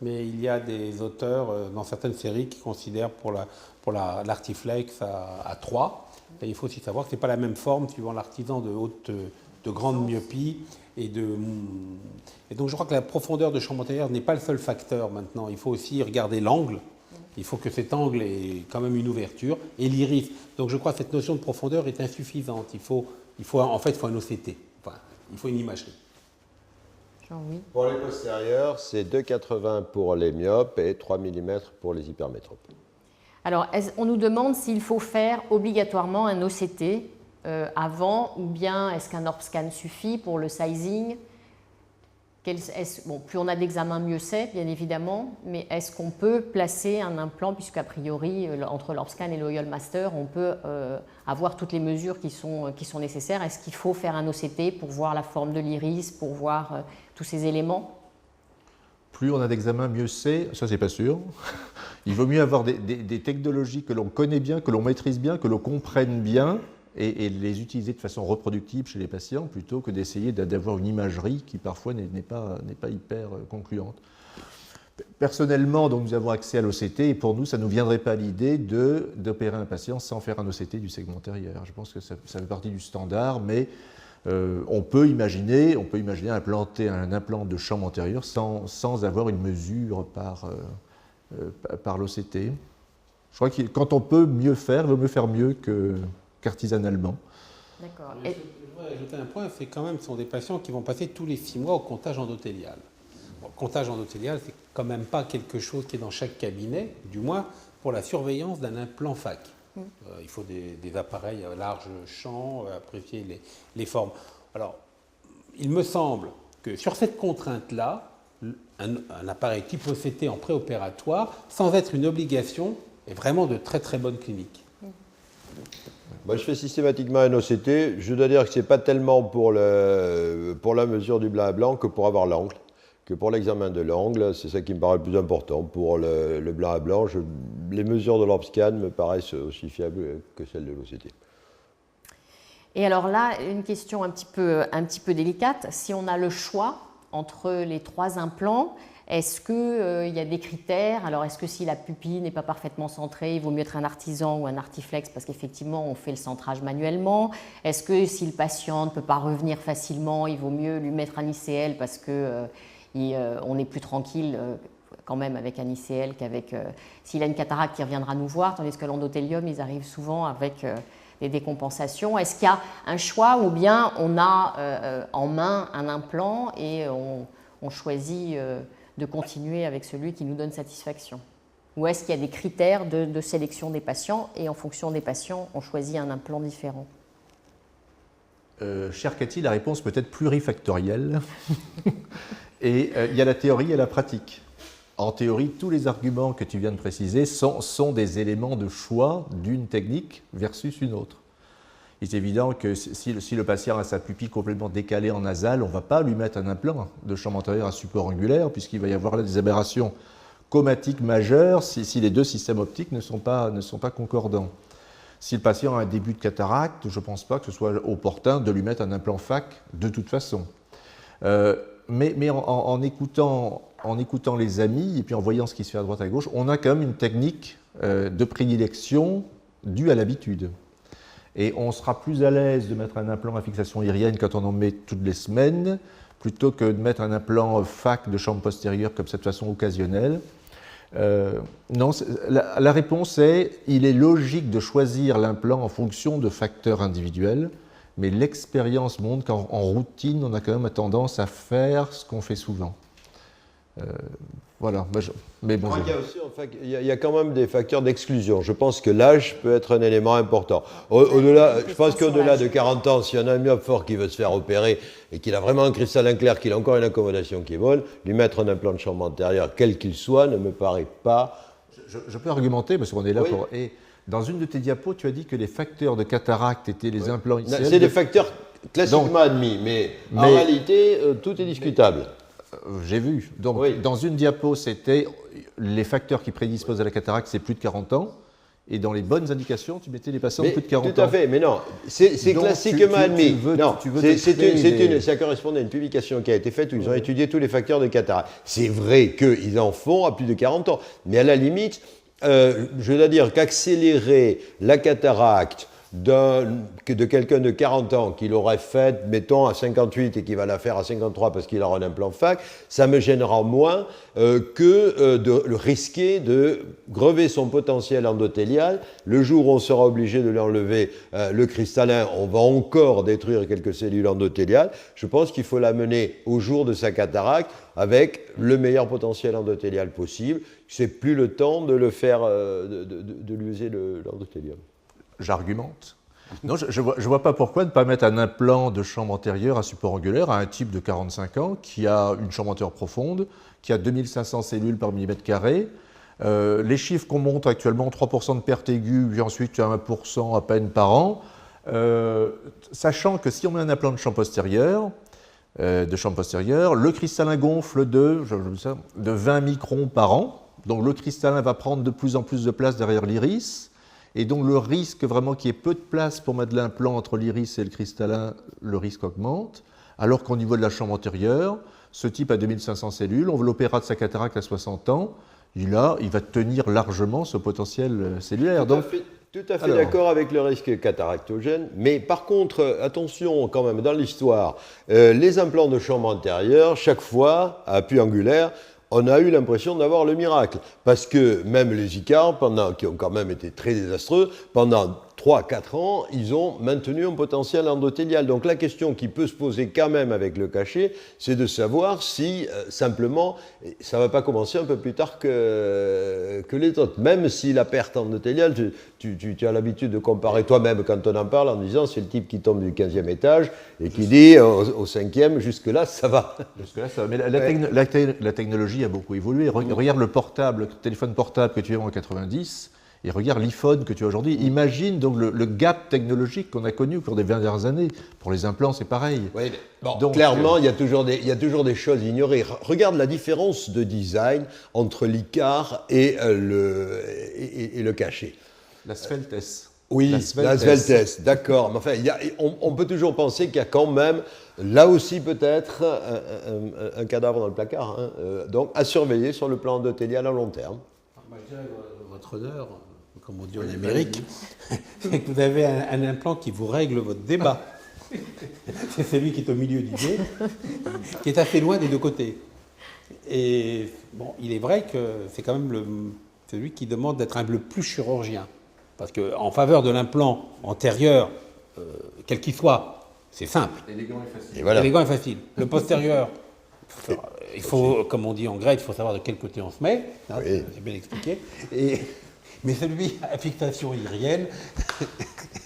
Mais il y a des auteurs dans certaines séries qui considèrent pour l'artiflex à 3. Et il faut aussi savoir que ce n'est pas la même forme suivant l'artisan de grande myopie. Et donc je crois que la profondeur de chambre antérieure n'est pas le seul facteur maintenant. Il faut aussi regarder l'angle. Il faut que cet angle ait quand même une ouverture. Et l'iris. Donc je crois que cette notion de profondeur est insuffisante. Il faut un OCT. Enfin, il faut une imagerie. Oui. Pour les postérieurs, c'est 2,80 pour les myopes et 3 mm pour les hypermétropes. Alors, on nous demande s'il faut faire obligatoirement un OCT avant, ou bien est-ce qu'un ORB-scan suffit pour le sizing? Plus on a d'examens, mieux c'est, bien évidemment, mais est-ce qu'on peut placer un implant, puisqu'à priori, entre l'ORB-scan et l'Oil Master, on peut avoir toutes les mesures qui sont nécessaires? Est-ce qu'il faut faire un OCT pour voir la forme de l'iris, pour voir tous ces éléments? Plus on a d'examens, mieux c'est, ça c'est pas sûr. Il vaut mieux avoir des technologies que l'on connaît bien, que l'on maîtrise bien, que l'on comprenne bien, et les utiliser de façon reproductible chez les patients plutôt que d'essayer d'avoir une imagerie qui parfois n'est pas hyper concluante. Personnellement, donc, nous avons accès à l'OCT et pour nous, ça ne nous viendrait pas à l'idée d'opérer un patient sans faire un OCT du segment antérieur. Je pense que ça fait partie du standard, mais on peut imaginer implanter un implant de chambre antérieure sans avoir une mesure par l'OCT. Je crois que quand on peut mieux faire, il vaut mieux faire mieux qu'artisanalement. D'accord. Je voudrais ajouter un point, c'est quand même, ce sont des patients qui vont passer tous les 6 mois au comptage endothélial. Bon, le comptage endothélial, c'est quand même pas quelque chose qui est dans chaque cabinet, du moins pour la surveillance d'un implant FAC. Il faut des appareils à large champ, apprécier les formes. Alors, il me semble que sur cette contrainte-là, un appareil type OCT en préopératoire, sans être une obligation, est vraiment de très très bonne clinique. Moi, je fais systématiquement un OCT. Je dois dire que ce n'est pas tellement pour la mesure du blanc à blanc que pour avoir l'angle, que pour l'examen de l'angle. C'est ça qui me paraît le plus important. Pour le blanc à blanc, les mesures de l'ORB-scan me paraissent aussi fiables que celles de l'OCT. Et alors là, une question un petit peu délicate. Si on a le choix entre les 3 implants, est-ce qu'il y a des critères? Alors, est-ce que si la pupille n'est pas parfaitement centrée, il vaut mieux être un artisan ou un artiflex parce qu'effectivement, on fait le centrage manuellement? Est-ce que si le patient ne peut pas revenir facilement, il vaut mieux lui mettre un ICL parce qu'on est plus tranquille quand même avec un ICL qu'avec... s'il a une cataracte, il reviendra nous voir, tandis que l'endothélium, ils arrivent souvent avec des décompensations. Est-ce qu'il y a un choix ou bien on a en main un implant et on choisit... de continuer avec celui qui nous donne satisfaction? Ou est-ce qu'il y a des critères de sélection des patients et en fonction des patients, on choisit un implant différent? Cher Cathy, la réponse peut être plurifactorielle. Et il y a la théorie et la pratique. En théorie, tous les arguments que tu viens de préciser sont des éléments de choix d'une technique versus une autre. Il est évident que si le patient a sa pupille complètement décalée en nasale, on ne va pas lui mettre un implant de chambre antérieure à support angulaire, puisqu'il va y avoir là des aberrations chromatiques majeures si les 2 systèmes optiques ne sont pas concordants. Si le patient a un début de cataracte, je ne pense pas que ce soit opportun de lui mettre un implant FAC de toute façon. Mais en écoutant les amis et puis en voyant ce qui se fait à droite à gauche, on a quand même une technique de prédilection due à l'habitude. Et on sera plus à l'aise de mettre un implant à fixation irienne quand on en met toutes les semaines, plutôt que de mettre un implant FAC de chambre postérieure comme ça de façon occasionnelle. Non, la réponse est il est logique de choisir l'implant en fonction de facteurs individuels, mais l'expérience montre qu'en routine, on a quand même tendance à faire ce qu'on fait souvent. Voilà. Mais bon, il y a quand même des facteurs d'exclusion. Je pense que l'âge peut être un élément important. Au-delà, je pense qu'au-delà de 40 ans, s'il y en a un myope fort qui veut se faire opérer et qu'il a vraiment un cristallin clair, qu'il a encore une accommodation qui est bonne, lui mettre un implant de chambre antérieure, quel qu'il soit, ne me paraît pas... Je peux argumenter, parce qu'on est là oui. pour... Et dans une de tes diapos, tu as dit que les facteurs de cataracte étaient les implants ICL. C'est des facteurs classiquement admis, mais en réalité, tout est discutable. J'ai vu. Donc, dans une diapo, c'était les facteurs qui prédisposent à la cataracte, c'est plus de 40 ans. Et dans les bonnes indications, tu mettais les patients de plus de 40 ans. Tout à fait, mais non, c'est classiquement admis. Ça correspondait à une publication qui a été faite où ils ont étudié tous les facteurs de cataracte. C'est vrai qu'ils en font à plus de 40 ans, mais à la limite, je dois dire qu'accélérer la cataracte de quelqu'un de 40 ans qui l'aurait faite, mettons, à 58 et qui va la faire à 53 parce qu'il aura un implant FAC, ça me gênera moins que de risquer de grever son potentiel endothélial. Le jour où on sera obligé de lui enlever le cristallin, on va encore détruire quelques cellules endothéliales. Je pense qu'il faut l'amener au jour de sa cataracte avec le meilleur potentiel endothélial possible. C'est plus le temps de le faire, de lui user l'endothélium. J'argumente. Non, je ne vois pas pourquoi ne pas mettre un implant de chambre antérieure à support angulaire à un type de 45 ans qui a une chambre antérieure profonde, qui a 2500 cellules par millimètre carré. Les chiffres qu'on montre actuellement, 3% de perte aiguë, puis ensuite 1% à peine par an, sachant que si on met un implant de chambre postérieure, le cristallin gonfle de 20 microns par an, donc le cristallin va prendre de plus en plus de place derrière l'iris. Et donc le risque vraiment qu'il y ait peu de place pour mettre l'implant entre l'iris et le cristallin, le risque augmente, alors qu'au niveau de la chambre antérieure, ce type a 2500 cellules, on l'opérera de sa cataracte à 60 ans, il va tenir largement ce potentiel cellulaire. Tout à fait d'accord avec le risque cataractogène, mais par contre, attention quand même dans l'histoire, les implants de chambre antérieure, chaque fois, à appui angulaire, on a eu l'impression d'avoir le miracle. Parce que même les ICAR, qui ont quand même été très désastreux, pendant 3-4 ans, ils ont maintenu un potentiel endothélial. Donc la question qui peut se poser quand même avec le cachet, c'est de savoir si, simplement, ça ne va pas commencer un peu plus tard que les autres. Même si la perte endothéliale, tu as l'habitude de comparer toi-même quand on en parle en disant c'est le type qui tombe du 15e étage et qui dit au 5e, jusque-là, ça va. Jusque-là, ça va. Mais la technologie a beaucoup évolué. Regarde le téléphone portable que tu as en 90 et regarde l'iPhone que tu as aujourd'hui. Imagine donc le gap technologique qu'on a connu au cours des 20 dernières années. Pour les implants, c'est pareil. Oui, bon, donc, clairement, il y a toujours des choses ignorées. Regarde la différence de design entre l'ICAR et le cachet. La Sveltes. Oui, la Sveltes, d'accord. Mais enfin, on peut toujours penser qu'il y a quand même, là aussi peut-être, un cadavre dans le placard. Hein. Donc, à surveiller sur le plan endothélial à long terme. Je dirais, votre honneur, comme on dit en Amérique, c'est que vous avez un implant qui vous règle votre débat. C'est celui qui est au milieu du nez, qui est assez loin des deux côtés. Et bon, il est vrai que c'est quand même celui qui demande d'être le plus chirurgien. Parce qu'en faveur de l'implant antérieur, quel qu'il soit, c'est simple. Élégant et facile. Et voilà. Élégant et facile. Le postérieur, il faut, comme on dit en grec, il faut savoir de quel côté on se met. Hein, oui. C'est bien expliqué. Mais celui à fixation irienne,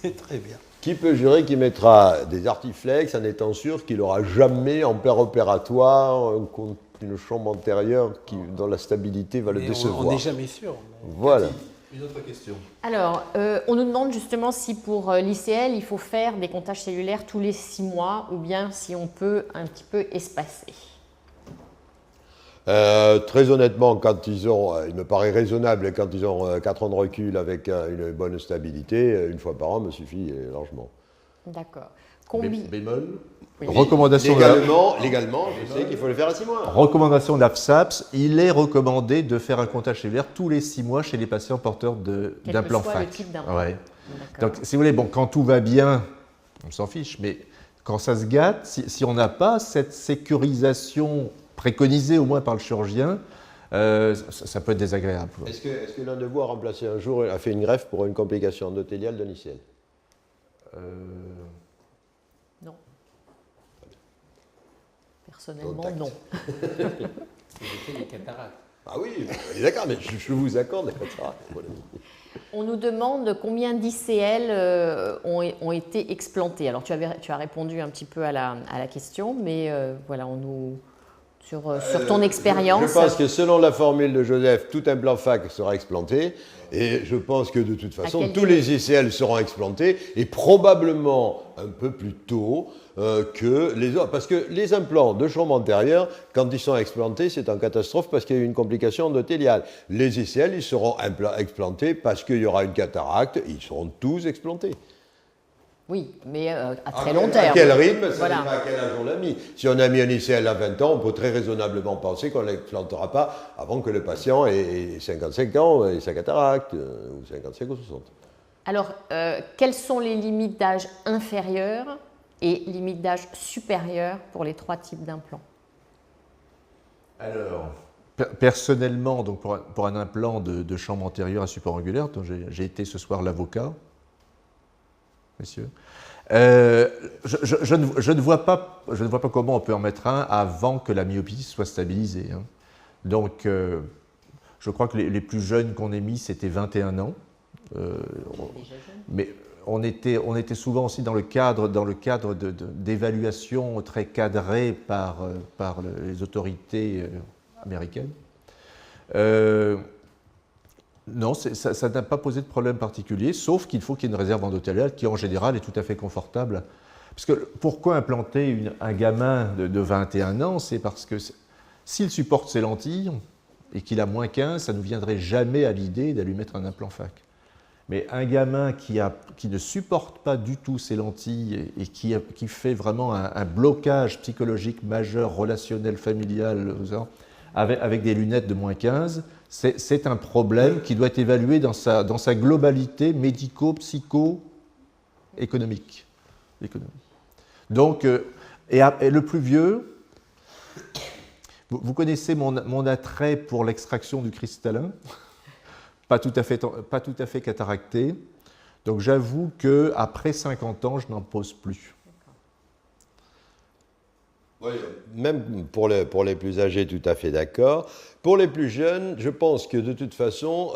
très bien. Qui peut jurer qu'il mettra des artiflex en étant sûr qu'il n'aura jamais en opératoire une chambre antérieure dont la stabilité va le décevoir. On n'est jamais sûr. Voilà. Une autre question. Alors, on nous demande justement si pour l'ICL, il faut faire des comptages cellulaires tous les 6 mois ou bien si on peut un petit peu espacer. Très honnêtement, il me paraît raisonnable quand ils ont 4 ans de recul avec une bonne stabilité, une fois par an me suffit largement. D'accord. Bémol. Oui. Recommandation légalement, je sais qu'il faut le faire à 6 mois. Recommandation de l'AFSAPS, il est recommandé de faire un comptage cellulaire tous les 6 mois chez les patients porteurs d'implants FAC. Le type d'implant. Ouais. Donc, si vous voulez, quand tout va bien, on s'en fiche, mais quand ça se gâte, si on n'a pas cette sécurisation préconisée au moins par le chirurgien, Ça peut être désagréable. Est-ce que l'un de vous a remplacé un jour, a fait une greffe pour une complication endothéliale d'un ICL? Non. Personnellement, Contact. non. J'ai fait des cataractes. Ah oui, d'accord, mais je vous accorde la cataracte, mon ami. On nous demande combien d'ICL ont été explantés. Alors, tu as répondu un petit peu à la question, mais voilà, sur ton expérience. Je pense que selon la formule de Joseph, tout implant FAC sera explanté. Et je pense que de toute façon, tous les ICL seront explantés et probablement un peu plus tôt que les autres. Parce que les implants de chambre antérieure, quand ils sont explantés, c'est en catastrophe parce qu'il y a eu une complication endothéliale. Les ICL, ils seront explantés parce qu'il y aura une cataracte, ils seront tous explantés. Oui, mais à très long terme. À quel rythme, ça Voilà. dépend à quel âge on l'a mis. Si on a mis un ICL à 20 ans, on peut très raisonnablement penser qu'on ne l'explantera pas avant que le patient ait 55 ans et sa cataracte, ou 55 ou 60. Alors, quelles sont les limites d'âge inférieures et limites d'âge supérieures pour les 3 types d'implants? Alors, personnellement, donc pour un implant de chambre antérieure à support angulaire, dont j'ai été ce soir l'avocat, messieurs, je ne vois pas comment on peut en mettre un avant que la myopie soit stabilisée. Hein. Donc, je crois que les plus jeunes qu'on ait mis, c'était 21 ans. Mais on était souvent aussi dans le cadre d'évaluation très cadrée par les autorités américaines. Non, ça n'a pas posé de problème particulier, sauf qu'il faut qu'il y ait une réserve endothéliale qui, en général, est tout à fait confortable. Parce que pourquoi implanter un gamin de 21 ans? C'est parce que s'il supporte ses lentilles et qu'il a moins 15, ça ne nous viendrait jamais à l'idée d'aller lui mettre un implant FAC. Mais un gamin qui ne supporte pas du tout ses lentilles et qui fait vraiment un blocage psychologique majeur, relationnel, familial, avec des lunettes de moins 15, c'est un problème qui doit être évalué dans sa globalité médico-psycho-économique. Donc, et le plus vieux, vous connaissez mon attrait pour l'extraction du cristallin, pas tout à fait cataracté. Donc j'avoue qu'après 50 ans, je n'en pose plus. Oui, même pour les plus âgés, tout à fait d'accord. Pour les plus jeunes, je pense que de toute façon,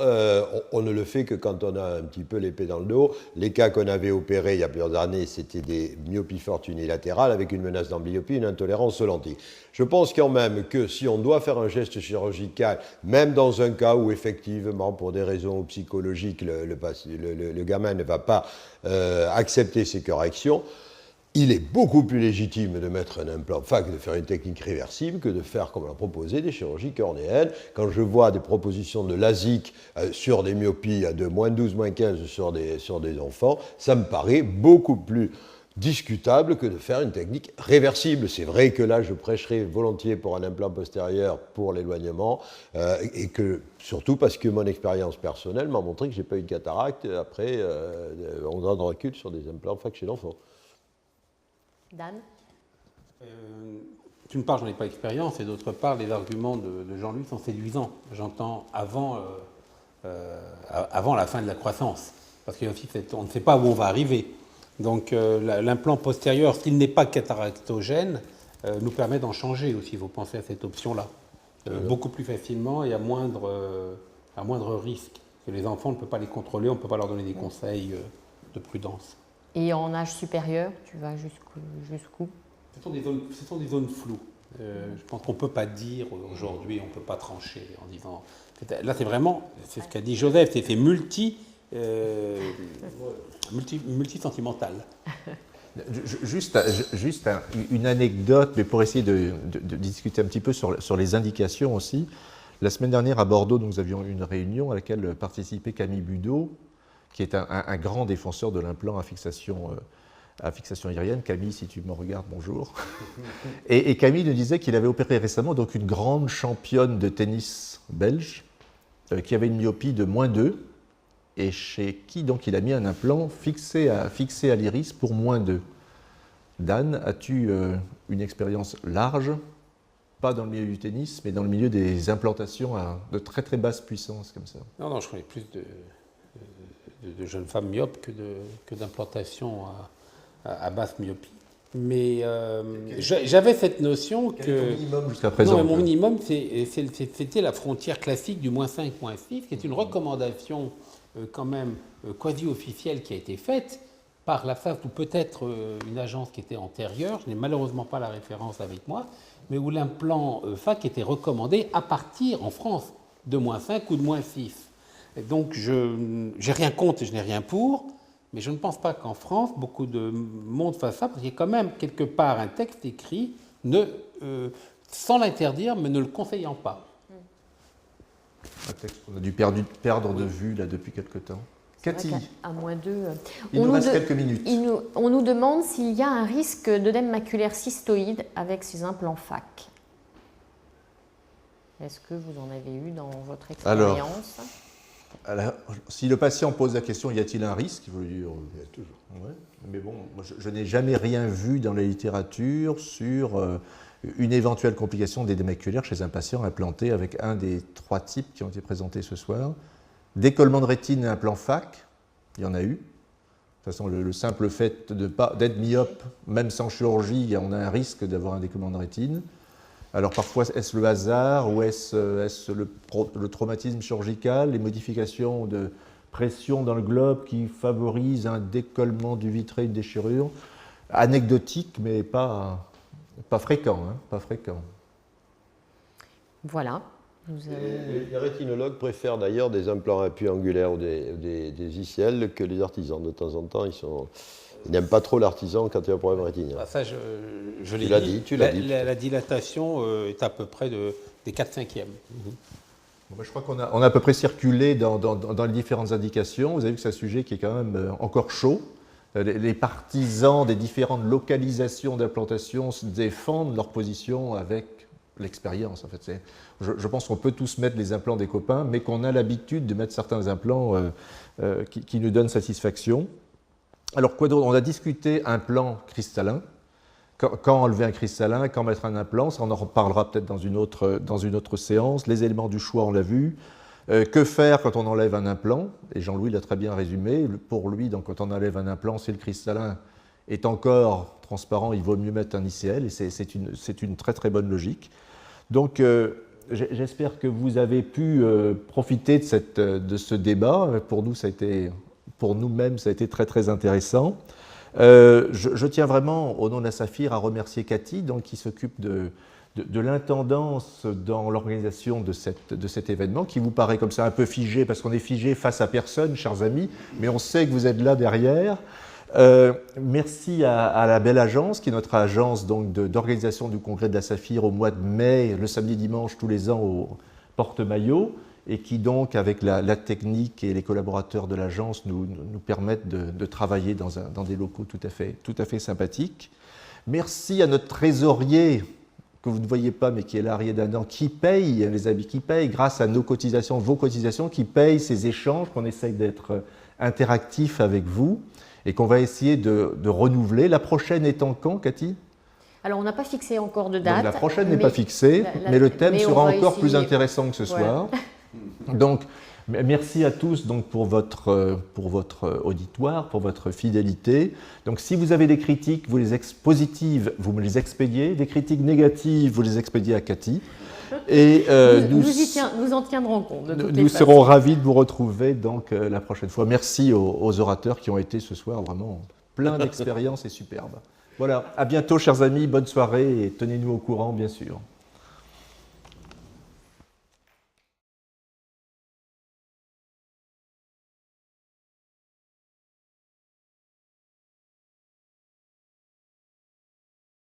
on ne le fait que quand on a un petit peu l'épée dans le dos. Les cas qu'on avait opérés il y a plusieurs années, c'était des myopies fortes unilatérales avec une menace d'amblyopie, une intolérance aux lentilles. Je pense quand même que si on doit faire un geste chirurgical, même dans un cas où effectivement, pour des raisons psychologiques, le gamin ne va pas accepter ces corrections, il est beaucoup plus légitime de mettre un implant FAC, de faire une technique réversible, que de faire, comme on l'a proposé, des chirurgies cornéennes. Quand je vois des propositions de LASIK sur des myopies de moins 12, moins 15 sur des enfants, ça me paraît beaucoup plus discutable que de faire une technique réversible. C'est vrai que là, je prêcherai volontiers pour un implant postérieur pour l'éloignement, et que, surtout parce que mon expérience personnelle m'a montré que je n'ai pas eu de cataracte après 11 ans de recul sur des implants FAC chez l'enfant. Dan? D'une part, je n'en ai pas d'expérience, et d'autre part, les arguments de Jean-Louis sont séduisants. J'entends avant la fin de la croissance, parce qu'on ne sait pas où on va arriver. Donc l'implant postérieur, s'il n'est pas cataractogène, nous permet d'en changer aussi. Vous pensez à cette option-là, beaucoup plus facilement et à moindre risque. Que les enfants, on ne peut pas les contrôler, on ne peut pas leur donner des conseils de prudence. Et en âge supérieur, tu vas jusqu'où? Ce sont des zones floues. Je pense qu'on ne peut pas dire aujourd'hui, on ne peut pas trancher en disant... Là, c'est vraiment, c'est ce qu'a dit Joseph, c'est multisentimental. Juste une anecdote, mais pour essayer de discuter un petit peu sur les indications aussi. La semaine dernière, à Bordeaux, nous avions une réunion à laquelle participait Camille Budeau, qui est un grand défenseur de l'implant à fixation aérienne. Camille, si tu me regardes, bonjour. Et Camille nous disait qu'il avait opéré récemment donc une grande championne de tennis belge qui avait une myopie de moins 2 et chez qui donc il a mis un implant fixé à l'iris pour moins 2. Dan, as-tu une expérience large pas dans le milieu du tennis, mais dans le milieu des implantations de très très basse puissance comme ça. Non, je connais plus de jeunes femmes myopes que d'implantations à basse myopie. Mais j'avais cette notion Quel que... est ton minimum jusqu'à présent? Non, mais mon minimum, c'était la frontière classique du -5, -6, qui est une recommandation quand même quasi-officielle qui a été faite par la FAF ou peut-être une agence qui était antérieure, je n'ai malheureusement pas la référence avec moi, mais où l'implant FAC était recommandé à partir, en France, de -5 ou de -6. Et donc, je n'ai rien contre et je n'ai rien pour, mais je ne pense pas qu'en France, beaucoup de monde fasse ça, parce qu'il y a quand même quelque part un texte écrit, sans l'interdire, mais ne le conseillant pas. Un texte qu'on a dû perdre de vue là, depuis quelque temps. Cathy, à -2, il nous reste quelques minutes. on nous demande s'il y a un risque d'œdème maculaire cystoïde avec ces implants FAC. Est-ce que vous en avez eu dans votre expérience? Alors, si le patient pose la question, y a-t-il un risque? Il veut dire, il y a toujours. Ouais. Mais bon, moi, je n'ai jamais rien vu dans la littérature sur une éventuelle complication d'œdème maculaire chez un patient implanté avec un des 3 types qui ont été présentés ce soir. Décollement de rétine et implant FAC, il y en a eu. De toute façon, le simple fait d'être myope, même sans chirurgie, on a un risque d'avoir un décollement de rétine. Alors parfois, est-ce le hasard ou est-ce le traumatisme chirurgical, les modifications de pression dans le globe qui favorisent un décollement du vitré, une déchirure? Anecdotique, mais pas fréquent. Hein, pas fréquent. Voilà. Les rétinologues préfèrent d'ailleurs des implants à appui angulaire ou des ICL que les artisans. De temps en temps, ils n'aiment pas trop l'artisan quand il y a un problème rétinien. Ah, ça, je l'ai dit. Tu l'as dit. La dilatation est à peu près des 4/5e. Bon, je crois qu'on a à peu près circulé dans les différentes indications. Vous avez vu que c'est un sujet qui est quand même encore chaud. Les partisans des différentes localisations d'implantation se défendent leur position avec l'expérience. En fait, je pense qu'on peut tous mettre les implants des copains, mais qu'on a l'habitude de mettre certains implants qui nous donnent satisfaction. Alors, quoi d'autre? On a discuté implant cristallin. Quand enlever un cristallin, quand mettre un implant, ça on en reparlera peut-être dans une autre séance. Les éléments du choix, on l'a vu. Que faire quand on enlève un implant? Et Jean-Louis l'a très bien résumé. Pour lui, donc, quand on enlève un implant, si le cristallin est encore transparent, il vaut mieux mettre un ICL, et c'est une très très bonne logique. Donc, j'espère que vous avez pu profiter de ce débat. Pour nous-mêmes, ça a été très très intéressant. Je tiens vraiment, au nom de la Saphir, à remercier Cathy, donc, qui s'occupe de l'intendance dans l'organisation de cet événement, qui vous paraît comme ça un peu figé, parce qu'on est figé face à personne, chers amis, mais on sait que vous êtes là derrière. Merci à la belle agence, qui est notre agence d'organisation du congrès de la Saphir au mois de mai, le samedi dimanche tous les ans au Porte-Maillot, et qui donc, avec la technique et les collaborateurs de l'agence, nous permettent de travailler dans des locaux tout à fait sympathiques. Merci à notre trésorier, que vous ne voyez pas, mais qui est là, Arié Danan, qui paye les habits, qui paye grâce à nos cotisations, vos cotisations, qui paye ces échanges, qu'on essaye d'être interactif avec vous et qu'on va essayer de renouveler. La prochaine étant quand, Cathy? Alors, on n'a pas fixé encore de date. Donc, la prochaine n'est pas fixée, mais le thème sera encore plus intéressant que ce soir. Donc, merci à tous donc, pour votre auditoire, pour votre fidélité. Donc, si vous avez des critiques positives, vous me les expédiez. Des critiques négatives, vous les expédiez à Cathy. Et nous en tiendrons compte. Nous serons ravis de vous retrouver donc, la prochaine fois. Merci aux orateurs qui ont été ce soir vraiment plein d'expérience et superbes. Voilà, à bientôt chers amis, bonne soirée et tenez-nous au courant bien sûr.